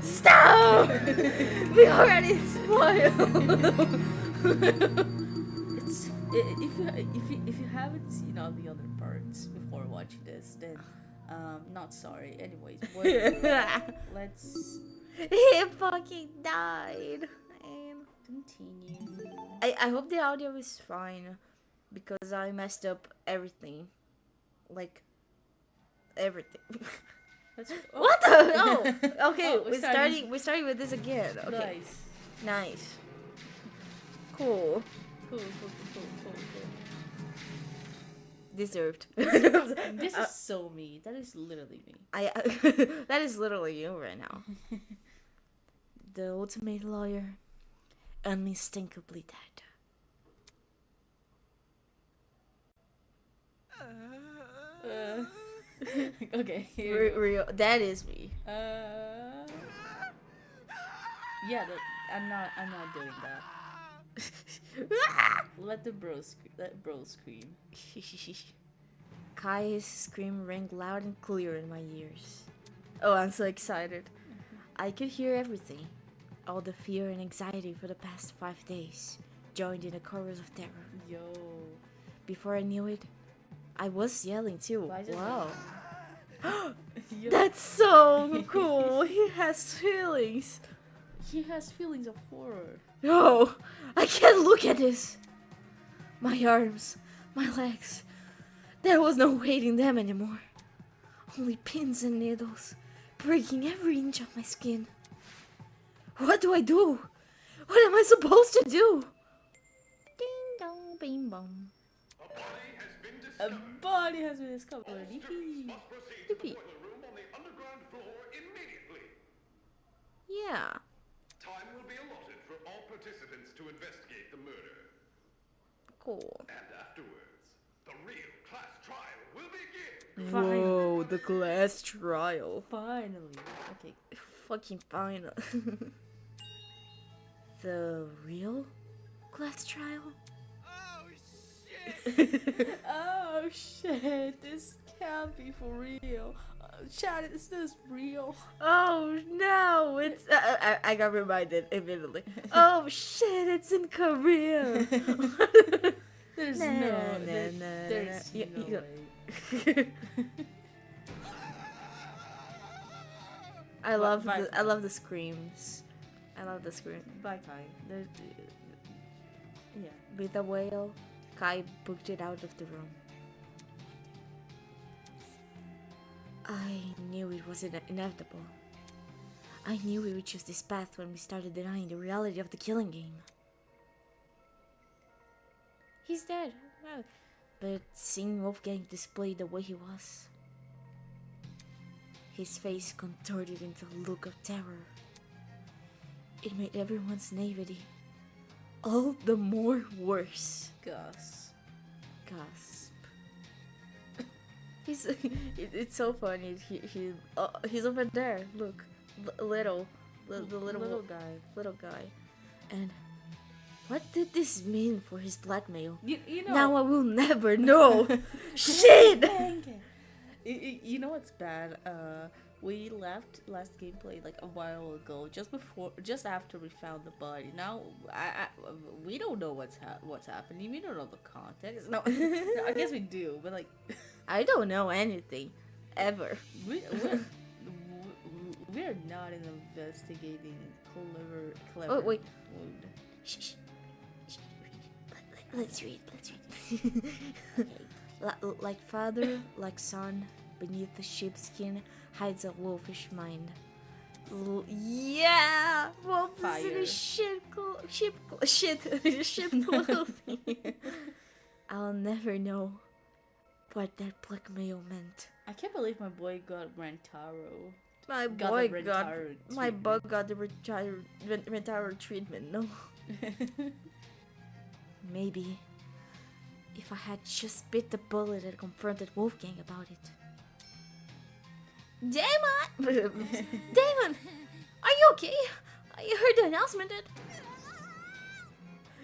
Stop! We already spoiled. If you haven't seen all the other parts before watching this, then not sorry. Anyways, let's He fucking died. Man. continue. I hope the audio is fine because I messed up everything. Like everything. Let's, What the? Oh, okay. Oh, we're starting. We're starting with this again. Okay. Nice. Nice. Cool. Cool. Deserved. This is so me. That is literally me. That is literally you right now. The ultimate lawyer, unmistakably dead. Okay. Here we go. That is me. Yeah, I'm not doing that. Let bro scream. Kai's scream rang loud and clear in my ears. Oh, I'm so excited. I could hear everything. All the fear and anxiety for the past 5 days joined in a chorus of terror. Yo. Before I knew it, I was yelling too. Wow. That's That's so cool. He has feelings. He has feelings of horror. No, I can't look at this. My arms, my legs. There was no weight in them anymore. Only pins and needles, breaking every inch of my skin. What do I do? What am I supposed to do? Ding dong, bing bong. A body has been discovered. Yippee. Room on the underground floor immediately. Yeah. Time will be allotted for all participants to investigate the murder. Cool. And afterwards, the real class trial will begin. Whoa, the class trial. Finally. Okay. Fucking final. The real class trial? Oh shit! This can't be for real. Chad, is this real? Oh no, it's I got reminded immediately. Oh shit, it's in Korea. There's Nah, no, nah, there's, nah, there's nah. no You- way. I love Bye. the screams. I love the scream. Bye, Kai. There's, yeah. With a wail, Kai booked it out of the room. I knew it was inevitable. I knew we would choose this path when we started denying the reality of the killing game. He's dead. No. But seeing Wolfgang displayed the way he was, his face contorted into a look of terror. It made everyone's naivety all the more worse. Gus. Gasp. It's so funny. He's over there. Look, the little guy. And what did this mean for his blackmail? You know. Now I will never know. Shit. You know what's bad? We left last gameplay like a while ago, just after we found the body. Now, we don't know what's happening. We don't know the context. No, no, I guess we do, but like, I don't know anything, ever. we're not in investigating clever. Oh, wait. mode. Shh. Let's read. Like father, like son, beneath the sheepskin hides a wolfish mind. Yeah, wolf is in Fire. a sheep clothing. I'll never know what that blackmail meant. I can't believe my boy got Rantaro. My Got boy the got Rentaro my treatment. bug got the Rentaro treatment. No, maybe if I had just bit the bullet and confronted Wolfgang about it. Damon! Damon! Are you okay? You heard the announcement that...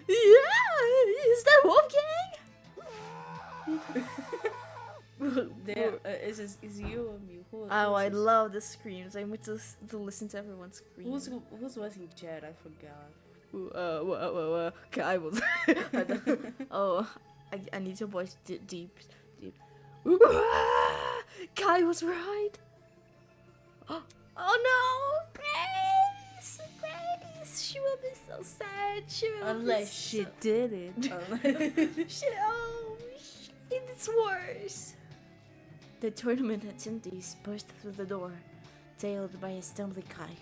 Yeah! Is that Wolfgang? There is you and me. Oh, Who's I this? love the screams. I want to listen to everyone scream. Who's voicing Jed? I forgot. Kai was. Oh, I need to voice deep. Kai was right. Oh no, Grace! Grace! She will be so sad. She will Unless be she so... did it. It's worse. The tournament attendees burst through the door, tailed by a stumbling Kai.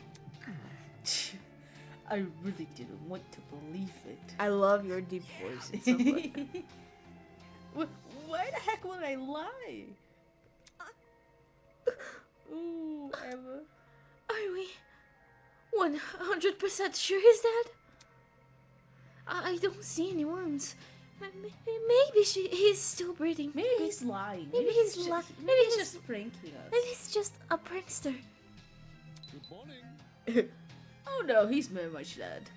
I really didn't want to believe it. I love your deep voice. It's so good. Why the heck would I lie? Ooh, Emma. Are we 100% sure he's dead? I don't see any wounds. Maybe he's still breathing. Maybe he's lying. Maybe he's lying. Maybe he's just pranking us. Maybe he's just a prankster. Good morning. Oh no, he's very much dead.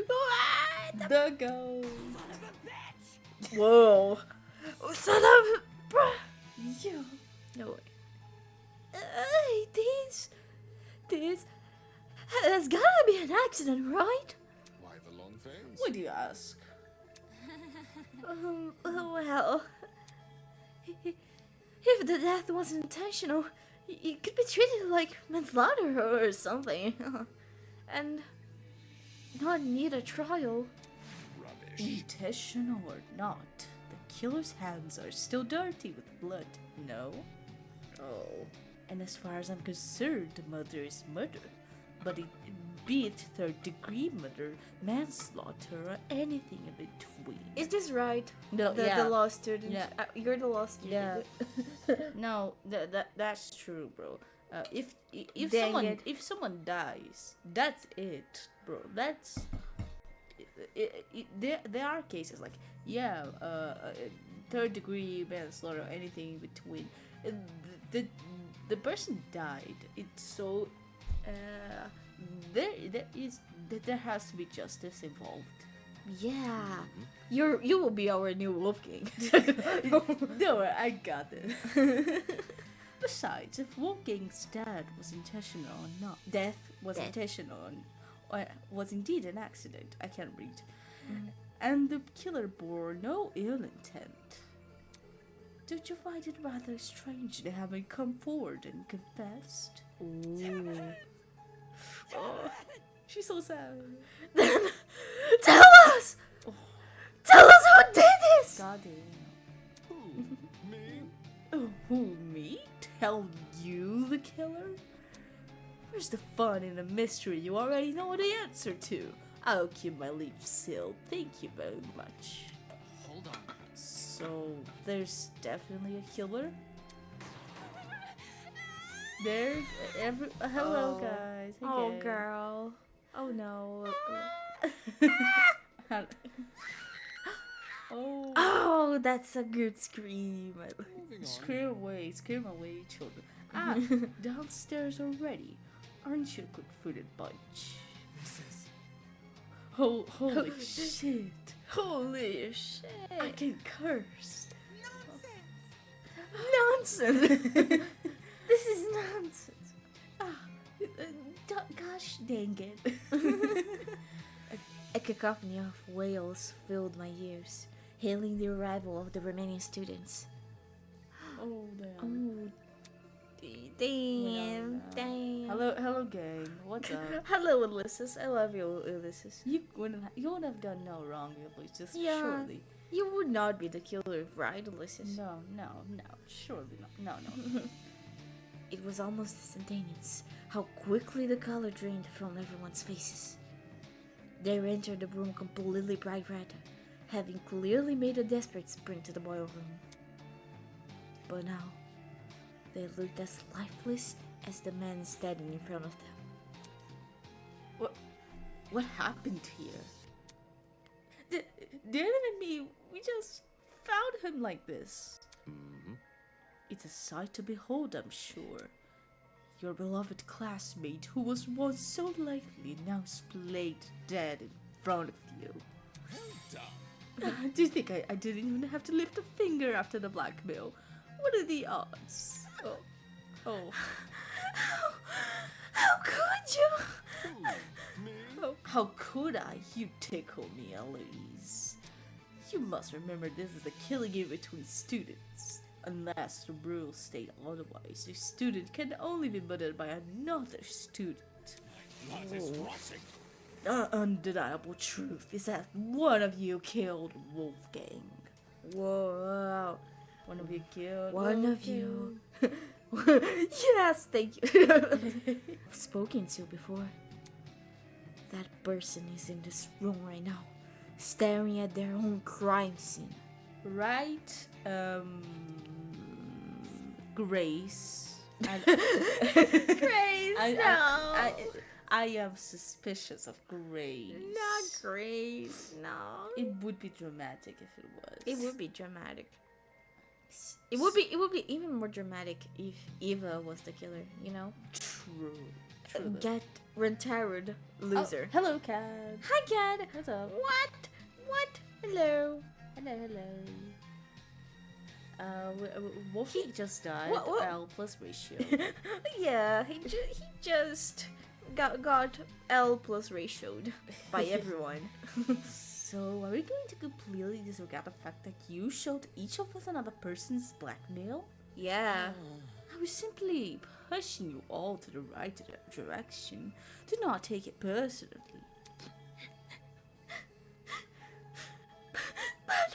What? The ghost. Whoa. Son of a... Bruh. Yeah. No way. This has gotta be an accident, right? Why the long face? What do you ask? Well, if the death wasn't intentional, it could be treated like manslaughter or something, and not need a trial. Rubbish. Intentional or not, the killer's hands are still dirty with blood. No. Oh. And as far as I'm concerned, murder is murder. But be it third-degree murder, manslaughter, or anything in between. Is this right? No, The law student. Yeah. You're the law student. Yeah. No, that's true, bro. If Dang someone dies, that's it, bro. That's there are cases like third degree manslaughter or anything in between. The person died. It's so there has to be justice involved. Yeah. You will be our new Wolfgang. Don't worry, I got it. Besides, if Wolfgang's death was intentional or not, intentional or was indeed an accident, I can't read, and the killer bore no ill intent, don't you find it rather strange they haven't come forward and confessed? Ooh. Oh, she's so sad. Then tell us! Tell us who did this! God damn. Who? Me? Oh, who, me? Tell you the killer? Where's the fun in a mystery you already know the answer to? I'll keep my lips sealed. Thank you very much. Hold on. So, there's definitely a killer? There, hello Oh. guys. Hey Oh, guys. girl. Oh, no. Oh, Oh, that's a good scream. Moving on. scream away, children. Ah, downstairs already. Aren't you a good-footed bunch? This is Holy shit. Holy shit. I can curse. Nonsense. This is nonsense. Gosh dang it. A cacophony of wails filled my ears, hailing the arrival of the remaining students. Oh, damn. Oh, damn. Hello, gang. What's up? Hello, Ulysses. I love you, Ulysses. You wouldn't have done no wrong, Ulysses. Yeah. Surely. You would not be the killer, right, Ulysses? No. Surely not. No. It was almost instantaneous how quickly the color drained from everyone's faces. They entered the room completely bright red, having clearly made a desperate sprint to the boil room. But now, they looked as lifeless as the man standing in front of them. What happened here? Dylan and me, we just found him like this. Mm-hmm. It's a sight to behold, I'm sure. Your beloved classmate, who was once so likely, now splayed dead in front of you. Well Do you think I didn't even have to lift a finger after the blackmail? What are the odds? Oh. How could you? How could I? You tickle me, Eloise. You must remember this is a killing in between students. Unless the rules state otherwise, a student can only be murdered by another student. That is rotting. The undeniable truth is that one of you killed Wolfgang. Whoa. One of you killed One of Wolfgang. you. Yes, thank you. I've spoken to before. That person is in this room right now, staring at their own crime scene. Right? Grace. Grace, I am suspicious of Grace. Not Grace, no. It would be dramatic if it was. It would be dramatic. It would be even more dramatic if Eva was the killer, you know? True. Get retired, loser. Oh, hello, Cat. Hi, Cat. What's up? What? Hello. Hello. Wolfie just died. What? L plus ratio. Yeah, he just got L plus ratioed by everyone. So, are we going to completely disregard the fact that you showed each of us another person's blackmail? Yeah. I was simply pushing you all to the right direction. Do not take it personally. But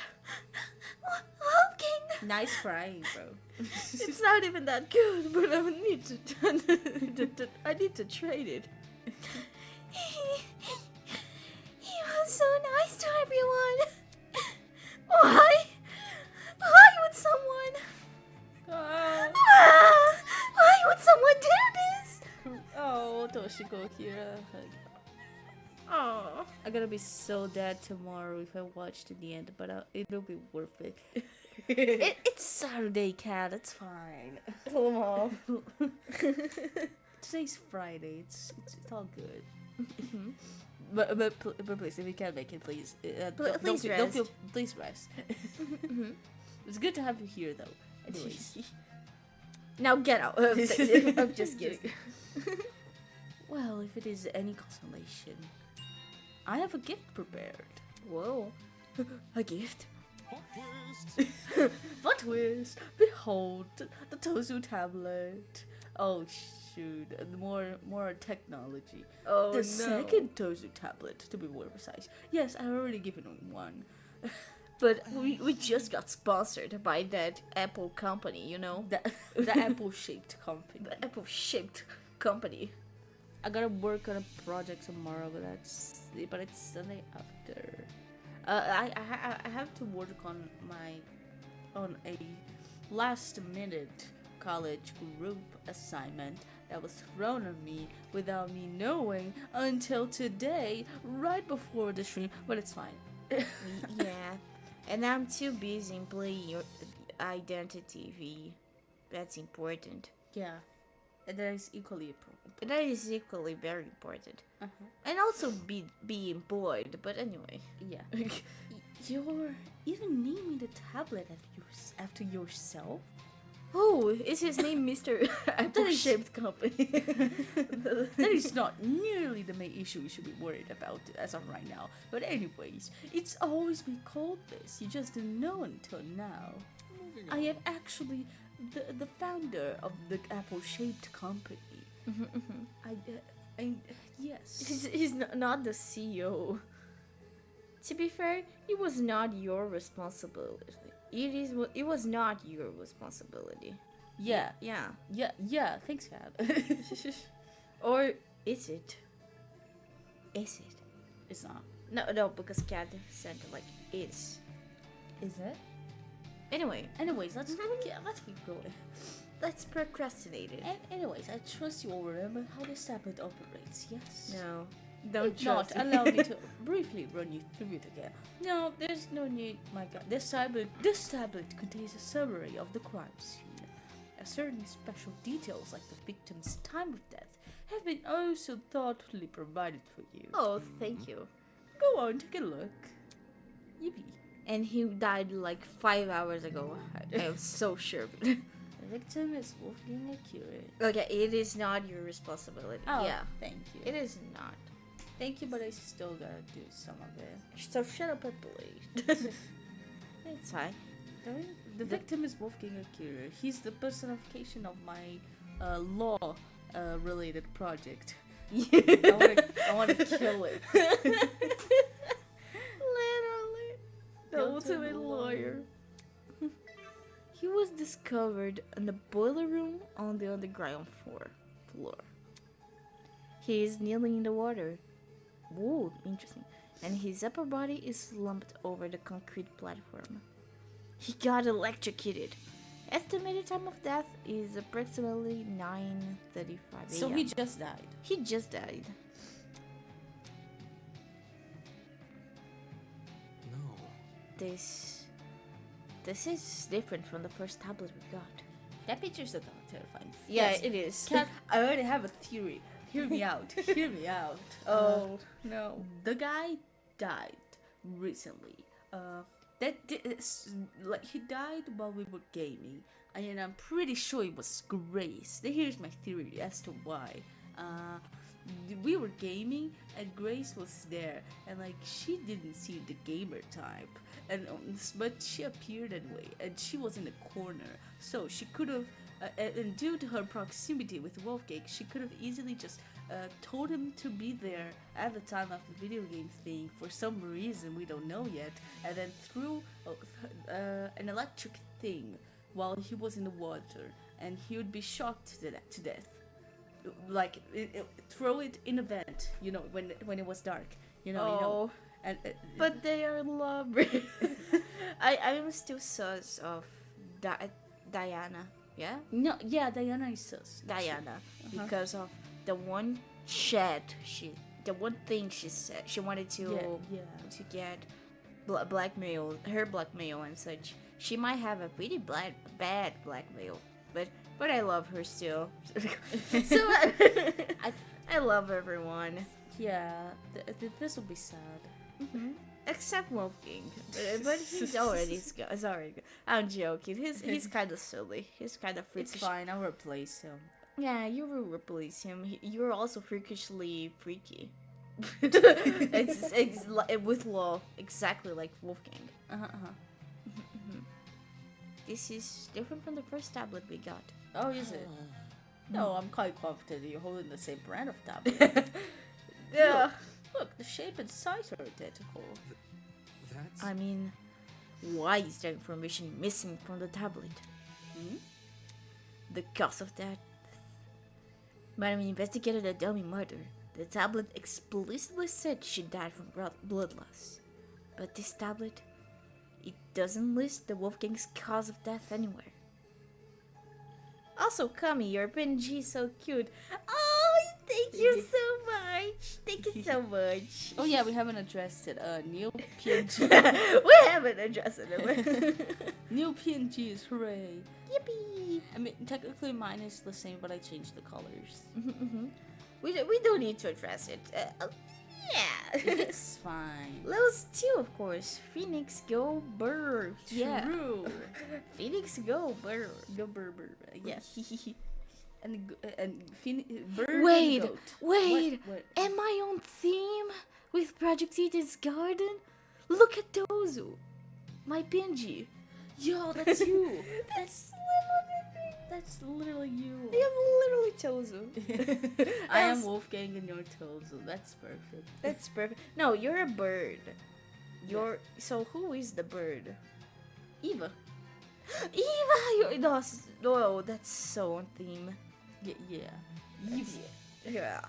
Wolfgang, Nice crying, bro. it's not even that good. But I need to. I need to trade it. He was so nice to everyone. Why? Why would someone? Why would someone do this? Oh, Toshiko here. Oh. I'm gonna be so dead tomorrow if I watch to the end, but it'll be worth it. It's Saturday, Cat. It's fine. Oh. Today's Friday. It's all good. But please, if you can't make it, please. Please rest. Please rest. It's good to have you here, though. Anyways. Now get out. I'm just kidding. Well, if it is any consolation, I have a gift prepared. Whoa. A gift? Hot twist. What twist! Behold, the Tozu tablet. Oh shoot, more technology. Oh The second Tozu tablet, to be more precise. Yes, I already given him one. But we just got sponsored by that Apple company, you know? The apple-shaped company. The Apple-shaped company. I gotta work on a project tomorrow, but it's Sunday after. I have to work on a last-minute college group assignment that was thrown on me without me knowing until today, right before the stream. But it's fine. Yeah. And I'm too busy playing your Identity V. That's important. Yeah, and that is equally important. That is equally very important. And also be employed, but anyway. Yeah. You're even naming the tablet after yourself? Oh, is his name Mr. Apple-shaped company? That is not nearly the main issue we should be worried about as of right now. But anyways, it's always been called this. You just didn't know until now. I am actually the founder of the apple-shaped company. Yes. He's not the CEO. To be fair, it was not your responsibility. It was not your responsibility. Yeah. Yeah. Thanks, Cat. Or is it? Is it? It's not. No, because Cat said like is. Is it? Anyway, Anyways, let's keep going. let's procrastinate it. Anyways, I trust you all remember how this tablet operates. Yes. No, don't If not, trust. allow me to briefly run you through it again. No, there's no need. My God, this tablet contains a summary of the crime scene. Certain special details, like the victim's time of death, have been oh so thoughtfully provided for you. Oh, thank you. Go on, take a look. Yippee. and he died like 5 hours ago. I'm so sure. The victim is Wolfgang accurate. Okay, it is not your responsibility. Oh, Yeah, thank you. it is not. Thank you, but I still gotta do some of it. So shut up and play. It's fine. The victim is Wolfgang Akira. He's the personification of my law related project. I wanna kill it. Literally. The ultimate lawyer. He was discovered in the boiler room on the underground floor. He is kneeling in the water. Whoa, interesting. And his upper body is slumped over the concrete platform. He got electrocuted. Estimated time of death is approximately 9:35 a.m. So he just died. He just died. No. This is different from the first tablet we got. That picture's so terrifying. Yeah, Yes. it is. Cat, I already have a theory. Hear me out. Hear me out. Oh no. The guy died recently. Like he died while we were gaming, and I'm pretty sure it was Grace. Here's my theory as to why. We were gaming and Grace was there, and like she didn't see the gamer type, but she appeared anyway, and she was in the corner, so she could have. And due to her proximity with Wolfgang, she could have easily just told him to be there at the time of the video game thing for some reason we don't know yet, and then threw an electric thing while he was in the water, and he would be shocked to death. Like throw it in a vent, you know, when it was dark, you know. And But they are lovely. I'm still sus of Diana. Yeah? no, yeah, Diana is sus. Diana. Because of the one thing she said. She wanted to get blackmail, her blackmail and such. She might have a pretty bad blackmail, but I love her still. So I love everyone. Yeah, this will be sad. Except Wolfgang, but he's already good. I'm joking. He's kind of silly. He's kind of freakish. It's fine, I'll replace him. Yeah, you will replace him. You're also freakishly freaky. it's with law, exactly like Wolfgang. This is different from the first tablet we got. Oh, is it? No, I'm quite confident you're holding the same brand of tablet. Yeah. Look, the shape and size are identical. That's... I mean, why is that information missing from the tablet? The cause of that. When we investigated a dummy murder, the tablet explicitly said she died from blood loss. But this tablet, it doesn't list the Wolfgang's cause of death anywhere. Also, Kami, your PNG is so cute. Oh, thank you so much. Thank you so much. Oh yeah, we haven't addressed it. New PNG. We haven't addressed it. New PNGs, hooray. Yippee. I mean, technically mine is the same, but I changed the colors. We don't need to address it. Yeah. It's fine. Those two, of course. Phoenix, go burr. Yeah. True. Phoenix, go burr. Go burr. Yeah. and bird Wait, and goat. wait. What? Am I on theme with Project Eden's Garden? Look at Tozu. My Pinji. Yo, that's you. That's literally you. I am literally Tozu. I am Wolfgang and you're Tozu. That's perfect. That's perfect. No, you're a bird. So who is the bird? Eva. Eva! No, that's so on theme. Yeah. Yeah.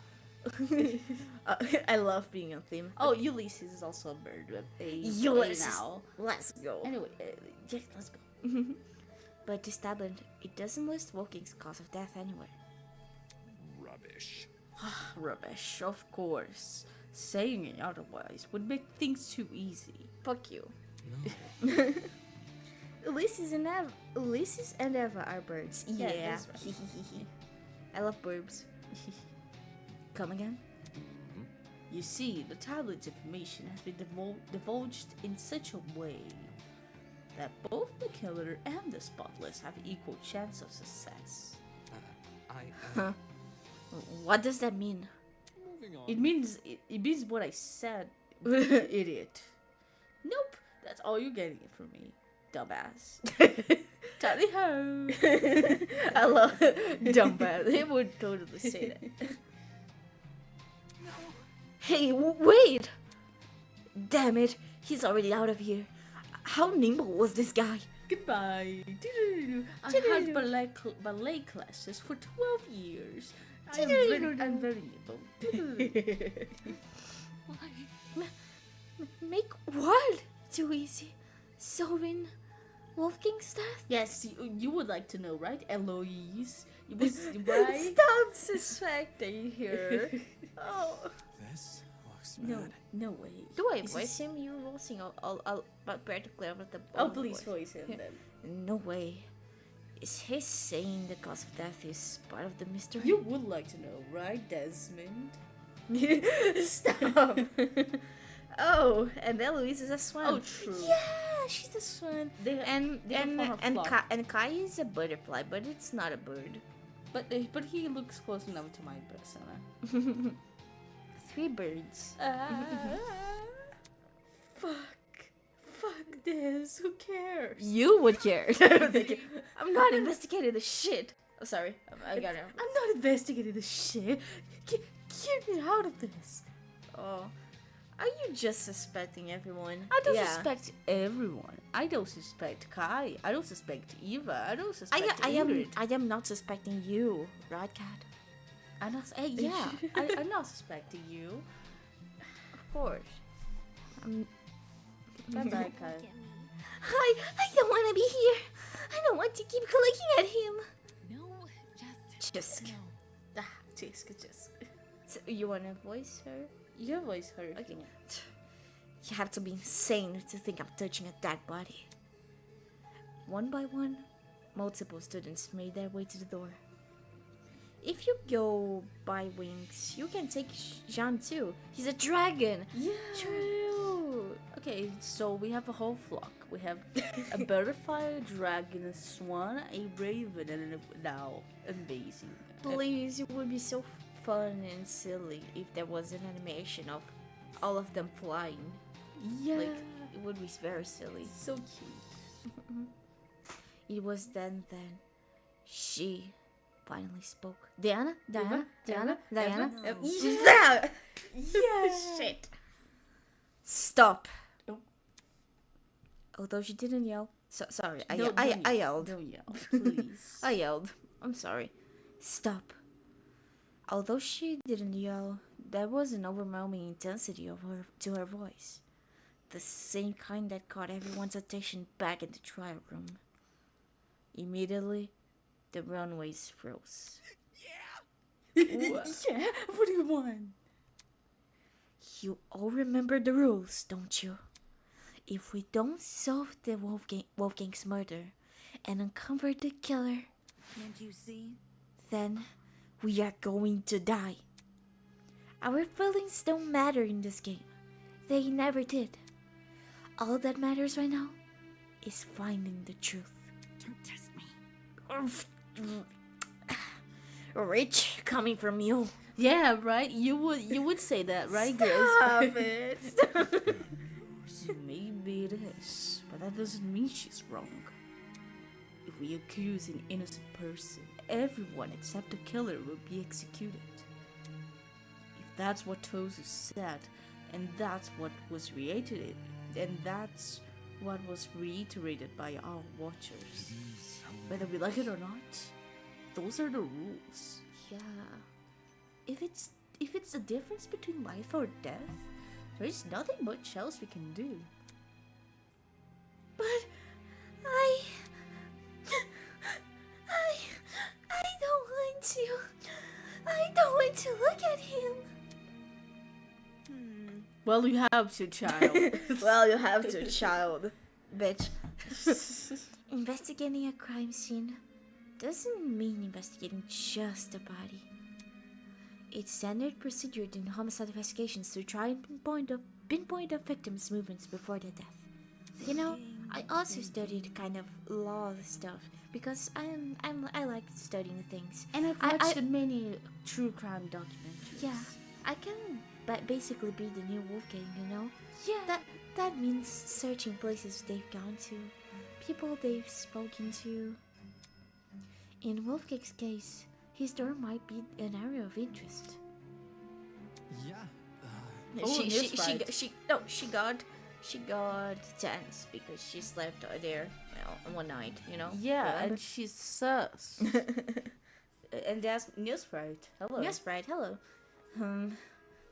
I love being on theme. Oh, Ulysses is also a bird with a Ulysses. owl. Let's go. Anyway, yeah, let's go. But this tablet, it doesn't list Wolfgang's cause of death anywhere. Rubbish. Rubbish, of course. Saying it otherwise would make things too easy. Fuck you. No. Ulysses and Eva are birds. Yeah, Yeah. that's right. I love birds. Come again? You see, the tablet's information has been divulged in such a way that both the killer and the spotless have equal chance of success. Huh. What does that mean? Moving on. It means what I said, idiot. Nope, that's all you're getting it from me, dumbass. Tally ho! I love dumbass. They would totally say that. Hey, wait! Damn it, he's already out of here. How nimble was this guy? Goodbye. I had ballet classes for 12 years. I'm very nimble. Make what? Too easy. Sovin Wolfgang's death? Yes, you would like to know, right, Eloise? It was right. Stop suspecting her. Oh. This looks No, bad. no way. Do I This voice is- him? You're voicing. I'll prepare to clear with the. Oh, please voice him Yeah. then. No way. Is he saying the cause of death is part of the mystery? You would like to know, right, Desmond? Stop. Oh, and Eloise is a swan. Oh, true. Yeah, she's a swan. They And they form a and flock. Kai is a butterfly, but it's not a bird. But he looks close enough to my persona. 3 birds. Fuck this. Who cares? You would care. I'm not investigating the shit. Oh, sorry. I got it. I'm not investigating this shit. Get me out of this. Oh, are you just suspecting everyone? I don't Yeah. suspect everyone. I don't suspect Kai. I don't suspect Eva. I don't suspect I Ingrid. am not suspecting you, right, Cat? I'm not. Yeah, I'm not suspecting you. Of course. Bye bye, Kai. I don't want to be here. I don't want to keep looking at him. No, just Just. no. Just. So you want to voice her? Your voice hurt. Okay. You have to be insane to think I'm touching a dead body. One by one, multiple students made their way to the door. If you go by wings, you can take Jean too. He's a dragon. Yeah. True. Okay, so we have a whole flock. We have a butterfly, a dragon, a swan, a raven, and now amazing. Please, it would be so fun and silly if there was an animation of all of them flying. Yeah. Like, it would be very silly. So cute. It was then she finally spoke. Diana? Eva? Diana? Eva? Yeah! Yeah. Shit. Stop. Oh. Although she didn't yell. Sorry, I Don't yelled. Don't yell, please. I yelled. I'm sorry. Stop. Although she didn't yell, there was an overwhelming intensity to her voice. The same kind that caught everyone's attention back in the trial room. Immediately, the runways froze. Yeah. What do you want? You all remember the rules, don't you? If we don't solve the Wolfgang's murder and uncover the killer, Can't you see? then we are going to die. Our feelings don't matter in this game. They never did. All that matters right now is finding the truth. Don't test me. Rich coming from you. Yeah, right. You would say that, right, Grace? Stop it. Maybe it is, but that doesn't mean she's wrong. If we accuse an innocent person, everyone except the killer will be executed. If that's what Tozu said, and that's what was reiterated, and that's what was reiterated by our watchers, whether we like it or not, those are the rules. Yeah. If it's the difference between life or death, there is nothing much else we can do. But I don't want to. I don't want to look at him. Well, you have to, child. Well, you have to, child. Bitch. Investigating a crime scene doesn't mean investigating just a body. It's standard procedure in homicide investigations to try and pinpoint the victim's movements before the death. You know, I also studied kind of law stuff because I like studying things. And I've I- watched I- many true crime documentaries. Yeah, I can basically be the new Wolfgang, you know? Yeah. That means searching places they've gone to, people they've spoken to. In Wolfgang's case, his door might be an area of interest. Yeah. Oh, She got tense because she slept there one night, you know? Yeah, Remember? and she's sus. And that's Newsprite. Hello. Yes, right, hello.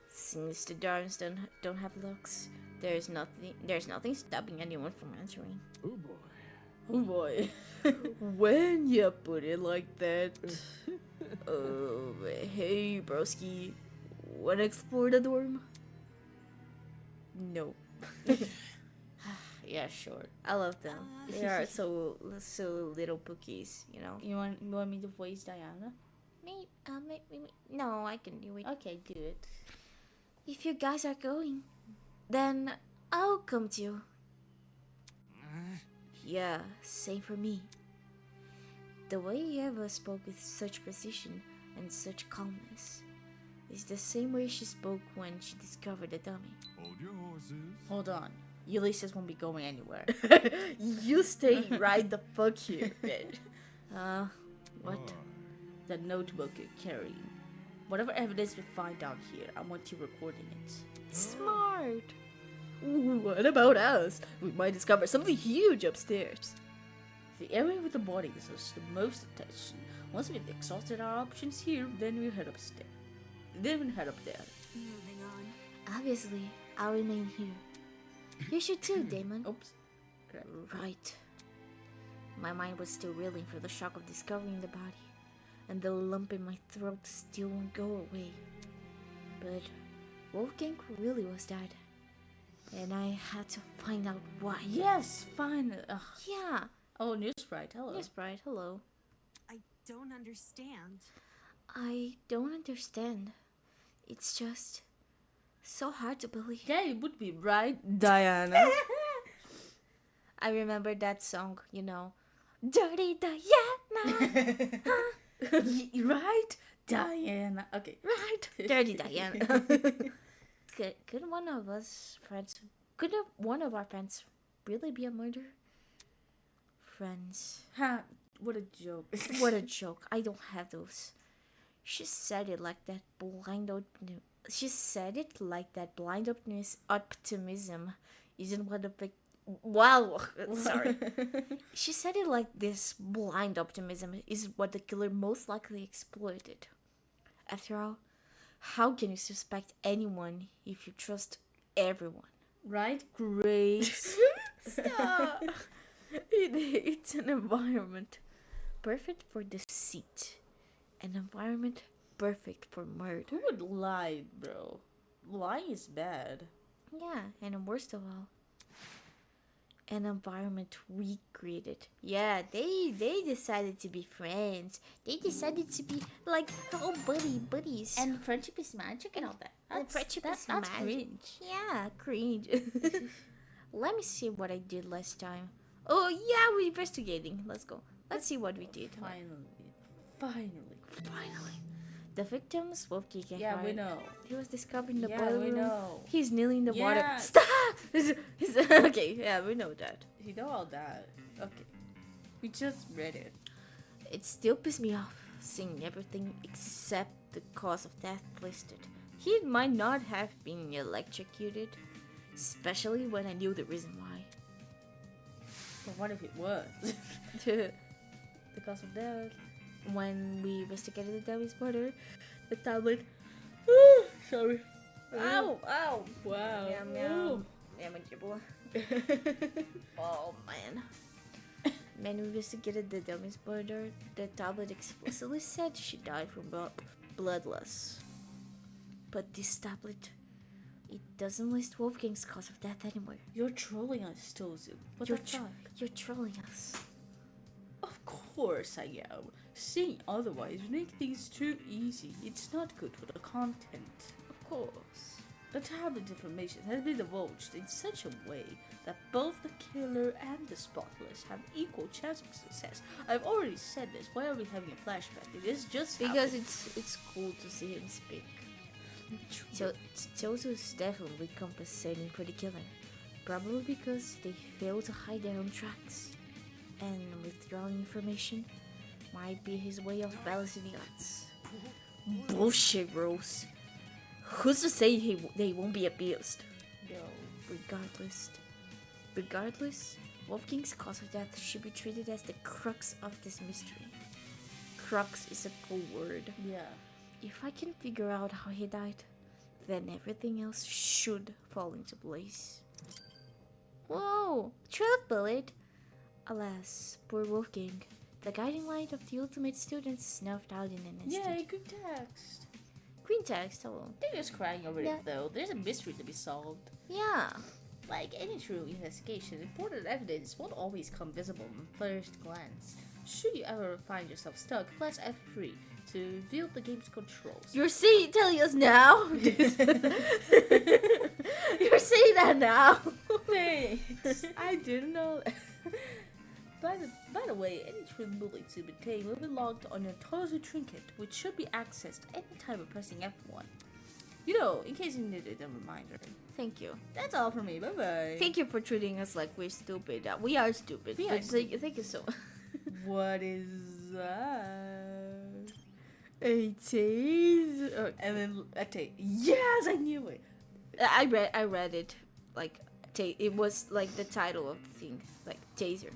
Since the Darns don't have looks, there's nothing stopping anyone from answering. Oh boy. Oh boy. When you put it like that. Hey, broski. Wanna explore the dorm? No. Yeah, sure. I love them. They are so little bookies, you know. You want me to voice Diana? No, I can do it. Okay, do it. If you guys are going, then I'll come too. Yeah, same for me. The way Eva spoke with such precision and such calmness is the same way she spoke when she discovered the dummy. Hold your horses. Hold on. Ulysses won't be going anywhere. You stay right the fuck here, bitch. What? The notebook you're carrying. Whatever evidence we find down here, I want you recording it. Smart. Ooh, what about us? We might discover something huge upstairs. The area with the body deserves the most attention. Once we've exhausted our options here, then we head upstairs. Then we head up there. Moving on. Obviously, I'll remain here. You should too, Damon. Oops. Right. My mind was still reeling for the shock of discovering the body, and the lump in my throat still won't go away. But Wolfgang really was dead, and I had to find out why. Yes, fine. Yeah. Oh, Newsprite, hello. Yes, Bride, hello. I don't understand. I don't understand. It's just so hard to believe. Yeah, it would be right, Diana. I remember that song, you know. Dirty Diana. Right, Diana. Okay. Right. Dirty Diana. Could one of us friends, one of our friends really be a murderer? Friends. Ha, what a joke. What a joke. I don't have those. She said it like that blind optimism isn't what the wow, sorry. She said it like this blind optimism is what the killer most likely exploited. After all, how can you suspect anyone if you trust everyone? Right, Grace? Stop. It's an environment perfect for deceit. An environment perfect for murder. Who would lie, bro? Lying is bad. Yeah, and worst of all, an environment we created. Yeah, they decided to be friends. They decided to be like buddies. And friendship is magic and all that. And friendship is that's magic. cringe. Yeah, cringe. Let me see what I did last time. Oh yeah, we're investigating. Let's go. Let's see what we did. Finally. The victim's Wolfgang. Yeah, we know. He was discovered in the Yeah, boiler we room. know. He's kneeling in the water. Yeah. Stop! Okay, yeah, we know that. You know all that. Okay. We just read it. It still pisses me off seeing everything except the cause of death listed. He might not have been electrocuted, especially when I knew the reason why. But what if it was? The cause of death. When we investigated the devil's murder, the tablet. Sorry. Ow! Ow! Wow. Meow meow. Meow meow. Oh man. When we investigated the dummy's murder, the tablet explicitly said she died from blood loss. But this tablet, it doesn't list Wolfgang's cause of death anywhere. You're trolling us, Tozu. What You're the fuck? You're trolling us. Of course. course I am. Saying otherwise would make things too easy. It's not good for the content. Of course. The tablet information has been divulged in such a way that both the killer and the spotless have equal chance of success. I've already said this. Why are we having a flashback? It is just Because happened. it's cool to see him speak. So Josu's death will be compensating for the killer. Probably because they failed to hide their own tracks. And withdrawing information might be his way of balancing the odds. Bullshit, Rose. Who's to say they won't be abused? No. Regardless, Wolfgang's cause of death should be treated as the crux of this mystery. Crux is a cool word. Yeah. If I can figure out how he died, then everything else should fall into place. Whoa! Trail of bullet! Alas, poor Wolfgang. The guiding light of the ultimate student snuffed out in an instant. Yay, good text. Green text, hello. They're just crying over Yeah. it though. There's a mystery to be solved. Yeah. Like any true investigation, important evidence won't always come visible on first glance. Should you ever find yourself stuck, press F3 to reveal the game's controls. You're telling us now? You're saying that now? Thanks. I didn't know that. By the way, any true bullet to obtain will be logged on your Tozu trinket, which should be accessed anytime by pressing F1. You know, in case you needed a reminder. Thank you. That's all for me. Bye bye. Thank you for treating us like we're stupid. We are stupid. We are but thank you so much. What is that? A tease. And then yes, I knew it. I read it. Like, it was like the title of the thing. Like, taser.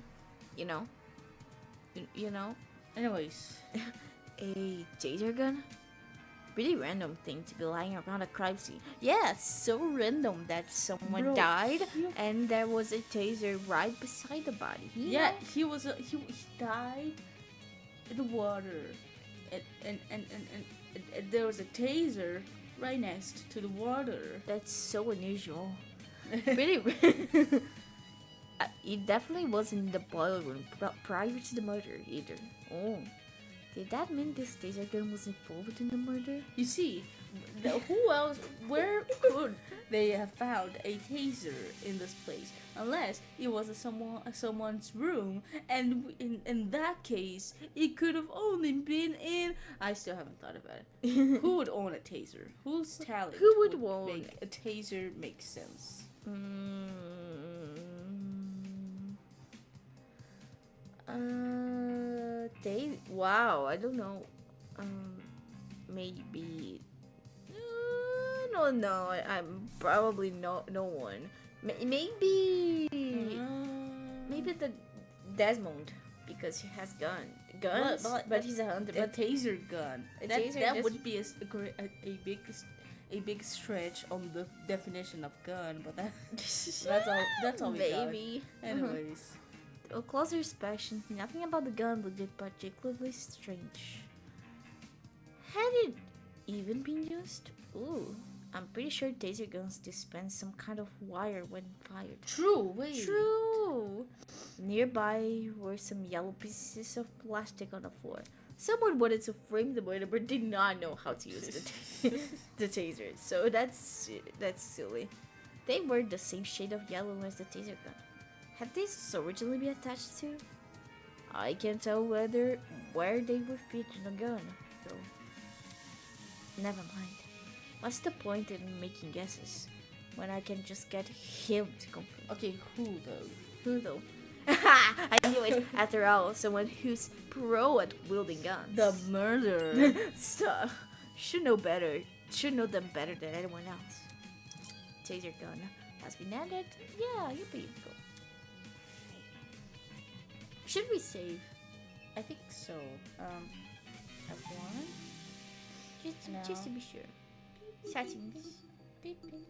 You know? You know? Anyways, A taser gun? Pretty random thing to be lying around a crime scene. Yeah, so random that someone Bro, died you- and there was a taser right beside the body. You yeah, know? he died in the water, and there was a taser right next to the water. That's so unusual. Pretty. It definitely wasn't in the boiler room prior to the murder either. Oh. Did that mean this taser gun was involved in the murder? You see, who else? Where could they have found a taser in this place? Unless it was someone's room, and in that case, it could have only been in. I still haven't thought about it. Who would own a taser? Whose talent? Who would own make a taser make sense? Wow, I don't know. Maybe. No, I'm probably no one. Maybe the Desmond, because he has guns, but he's a hunter. A But taser gun. A That taser just- would be a big stretch on the definition of gun, but that's all we got. maybe. Anyways, A closer inspection, nothing about the gun looked particularly strange. Had it even been used? Ooh, I'm pretty sure taser guns dispense some kind of wire when fired. true. Wait. True! Nearby were some yellow pieces of plastic on the floor. Someone wanted to frame the murder but did not know how to use the taser. So that's silly. They were the same shade of yellow as the taser gun. Had these originally been attached to? I can't tell where they would fit in a gun, though. Never mind. What's the point in making guesses when I can just get him to confirm? Okay, who though? Who though? I knew it. After all, someone who's pro at wielding guns. The murderer. Stop. Should know better. Should know them better than anyone else. Taser gun has been added. Yeah, you'll be cool. Should we save? I think so. F1. Just to be sure. Settings. Beep, beep.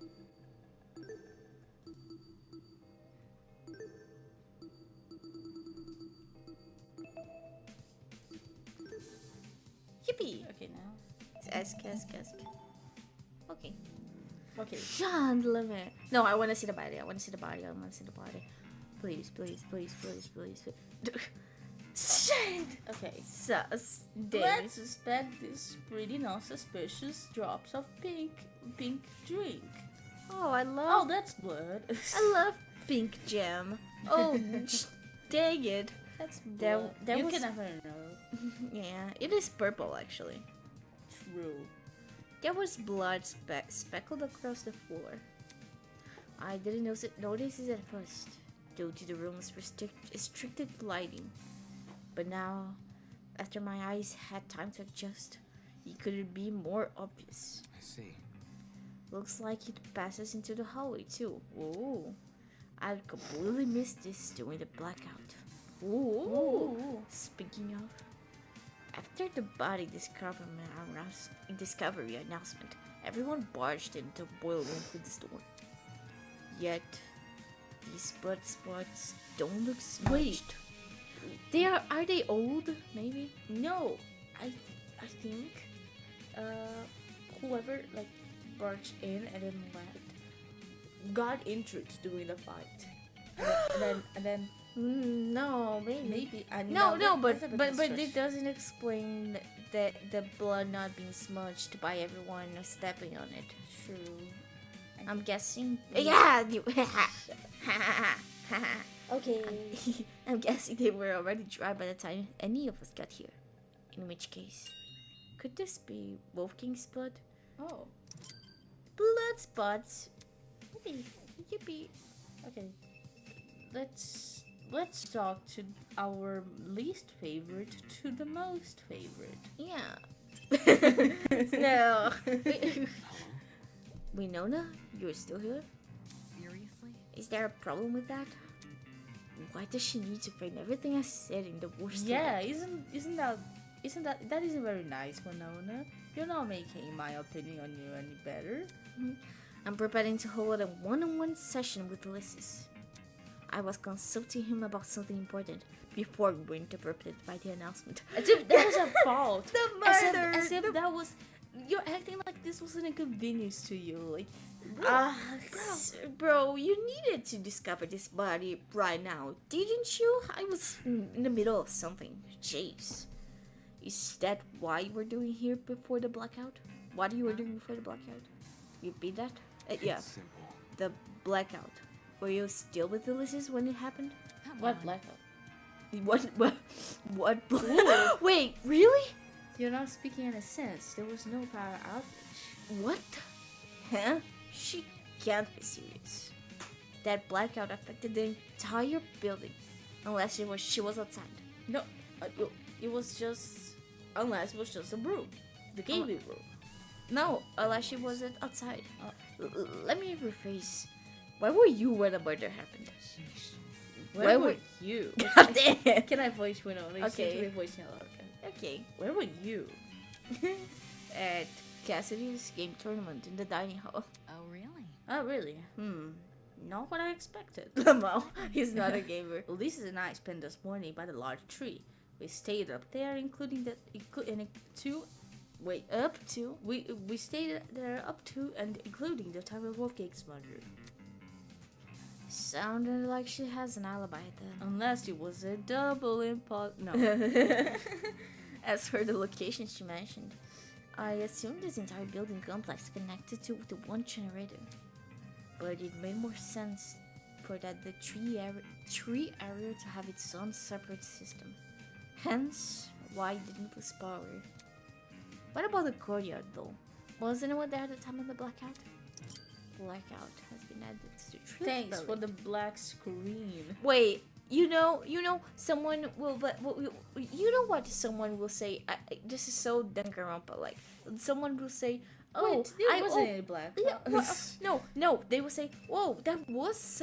Yippee! Okay, now. Ask. Okay. Okay. John Limit. No, I want to see the body. Please. Shit! Okay. Sus. Let's suspect these pretty non-suspicious drops of pink drink. Oh, I Oh, love. that's blood. I love pink jam. Oh, dang it. That's There- blood. there You was- can never know. Yeah, it is purple actually. True. There was blood speckled across the floor. I didn't notice it at first, due to the room's restricted lighting. But now, after my eyes had time to adjust, it couldn't be more obvious. I see. Looks like it passes into the hallway too. Whoa. I completely missed this during the blackout. Ooh. Speaking of, after the body discovery announcement, everyone barged into the boiler room through the door. Yet, these blood spots don't look smudged. Are they old? Maybe? No, I think whoever like barged in and then got injured during the fight. And then No, maybe. maybe No, but that's a bit it stretch. doesn't explain the blood not being smudged by everyone stepping on it. True. I'm guessing. Yeah. Okay. I'm guessing they were already dry by the time any of us got here. In which case, could this be Wolfgang's blood? Oh. Blood spots. Yippee. Okay. Let's talk to our least favorite to the most favorite. Yeah. No. Winona, you're still here? Seriously? Is there a problem with that? Why does she need to frame everything I said in the worst Yeah, light? isn't that isn't very nice, Winona? You're not making my opinion on you any better. I'm preparing to hold a one-on-one session with Ulysses. I was consulting him about something important before we were interrupted by the announcement. As if that was a fault. The As if that was. You're acting like this was an inconvenience to you. Like, Bro, you needed to discover this body right now, didn't you? I was in the middle of something. Jeez. Is that why you were doing here before the blackout? What you were doing before the blackout? You beat that? Yeah, It's simple. the blackout. Were you still with Ulysses when it happened? Come what on. blackout? What? Wait, really? You're not speaking in a sense. There was no power outage. What? Huh? She can't be serious. That blackout affected the entire building, unless she was outside. No, it was just. Unless it was just a broom. The gaming broom. No, unless she wasn't outside. Oh. Let me rephrase. Where were you when the murder happened? Sheesh. Where were- were you? Damn. Can I voice Winona? Okay. Voice Winona. Okay. Okay. Where were you? At Cassidy's game tournament in the dining hall. Oh, really? Oh, really? Not what I expected. Lamau, he's not a gamer. Ulysses and I spent this morning by the large tree. We stayed up there, Up to? we stayed there up to and including the time of Wolfgang's murder. Sounded like she has an alibi then. Unless it was a double impulse. No. As for the location she mentioned, I assumed this entire building complex connected to the one generator. But it made more sense for the tree area to have its own separate system. Hence, why it didn't lose power. What about the courtyard though? Was anyone there at the time of the blackout? Blackout has been added to the truth Thanks for building. the black screen. Wait, someone will, you know what someone will say? This is so Danganronpa, like, someone will say, oh, Wait, there wasn't any black. yeah, no, they will say, whoa, that was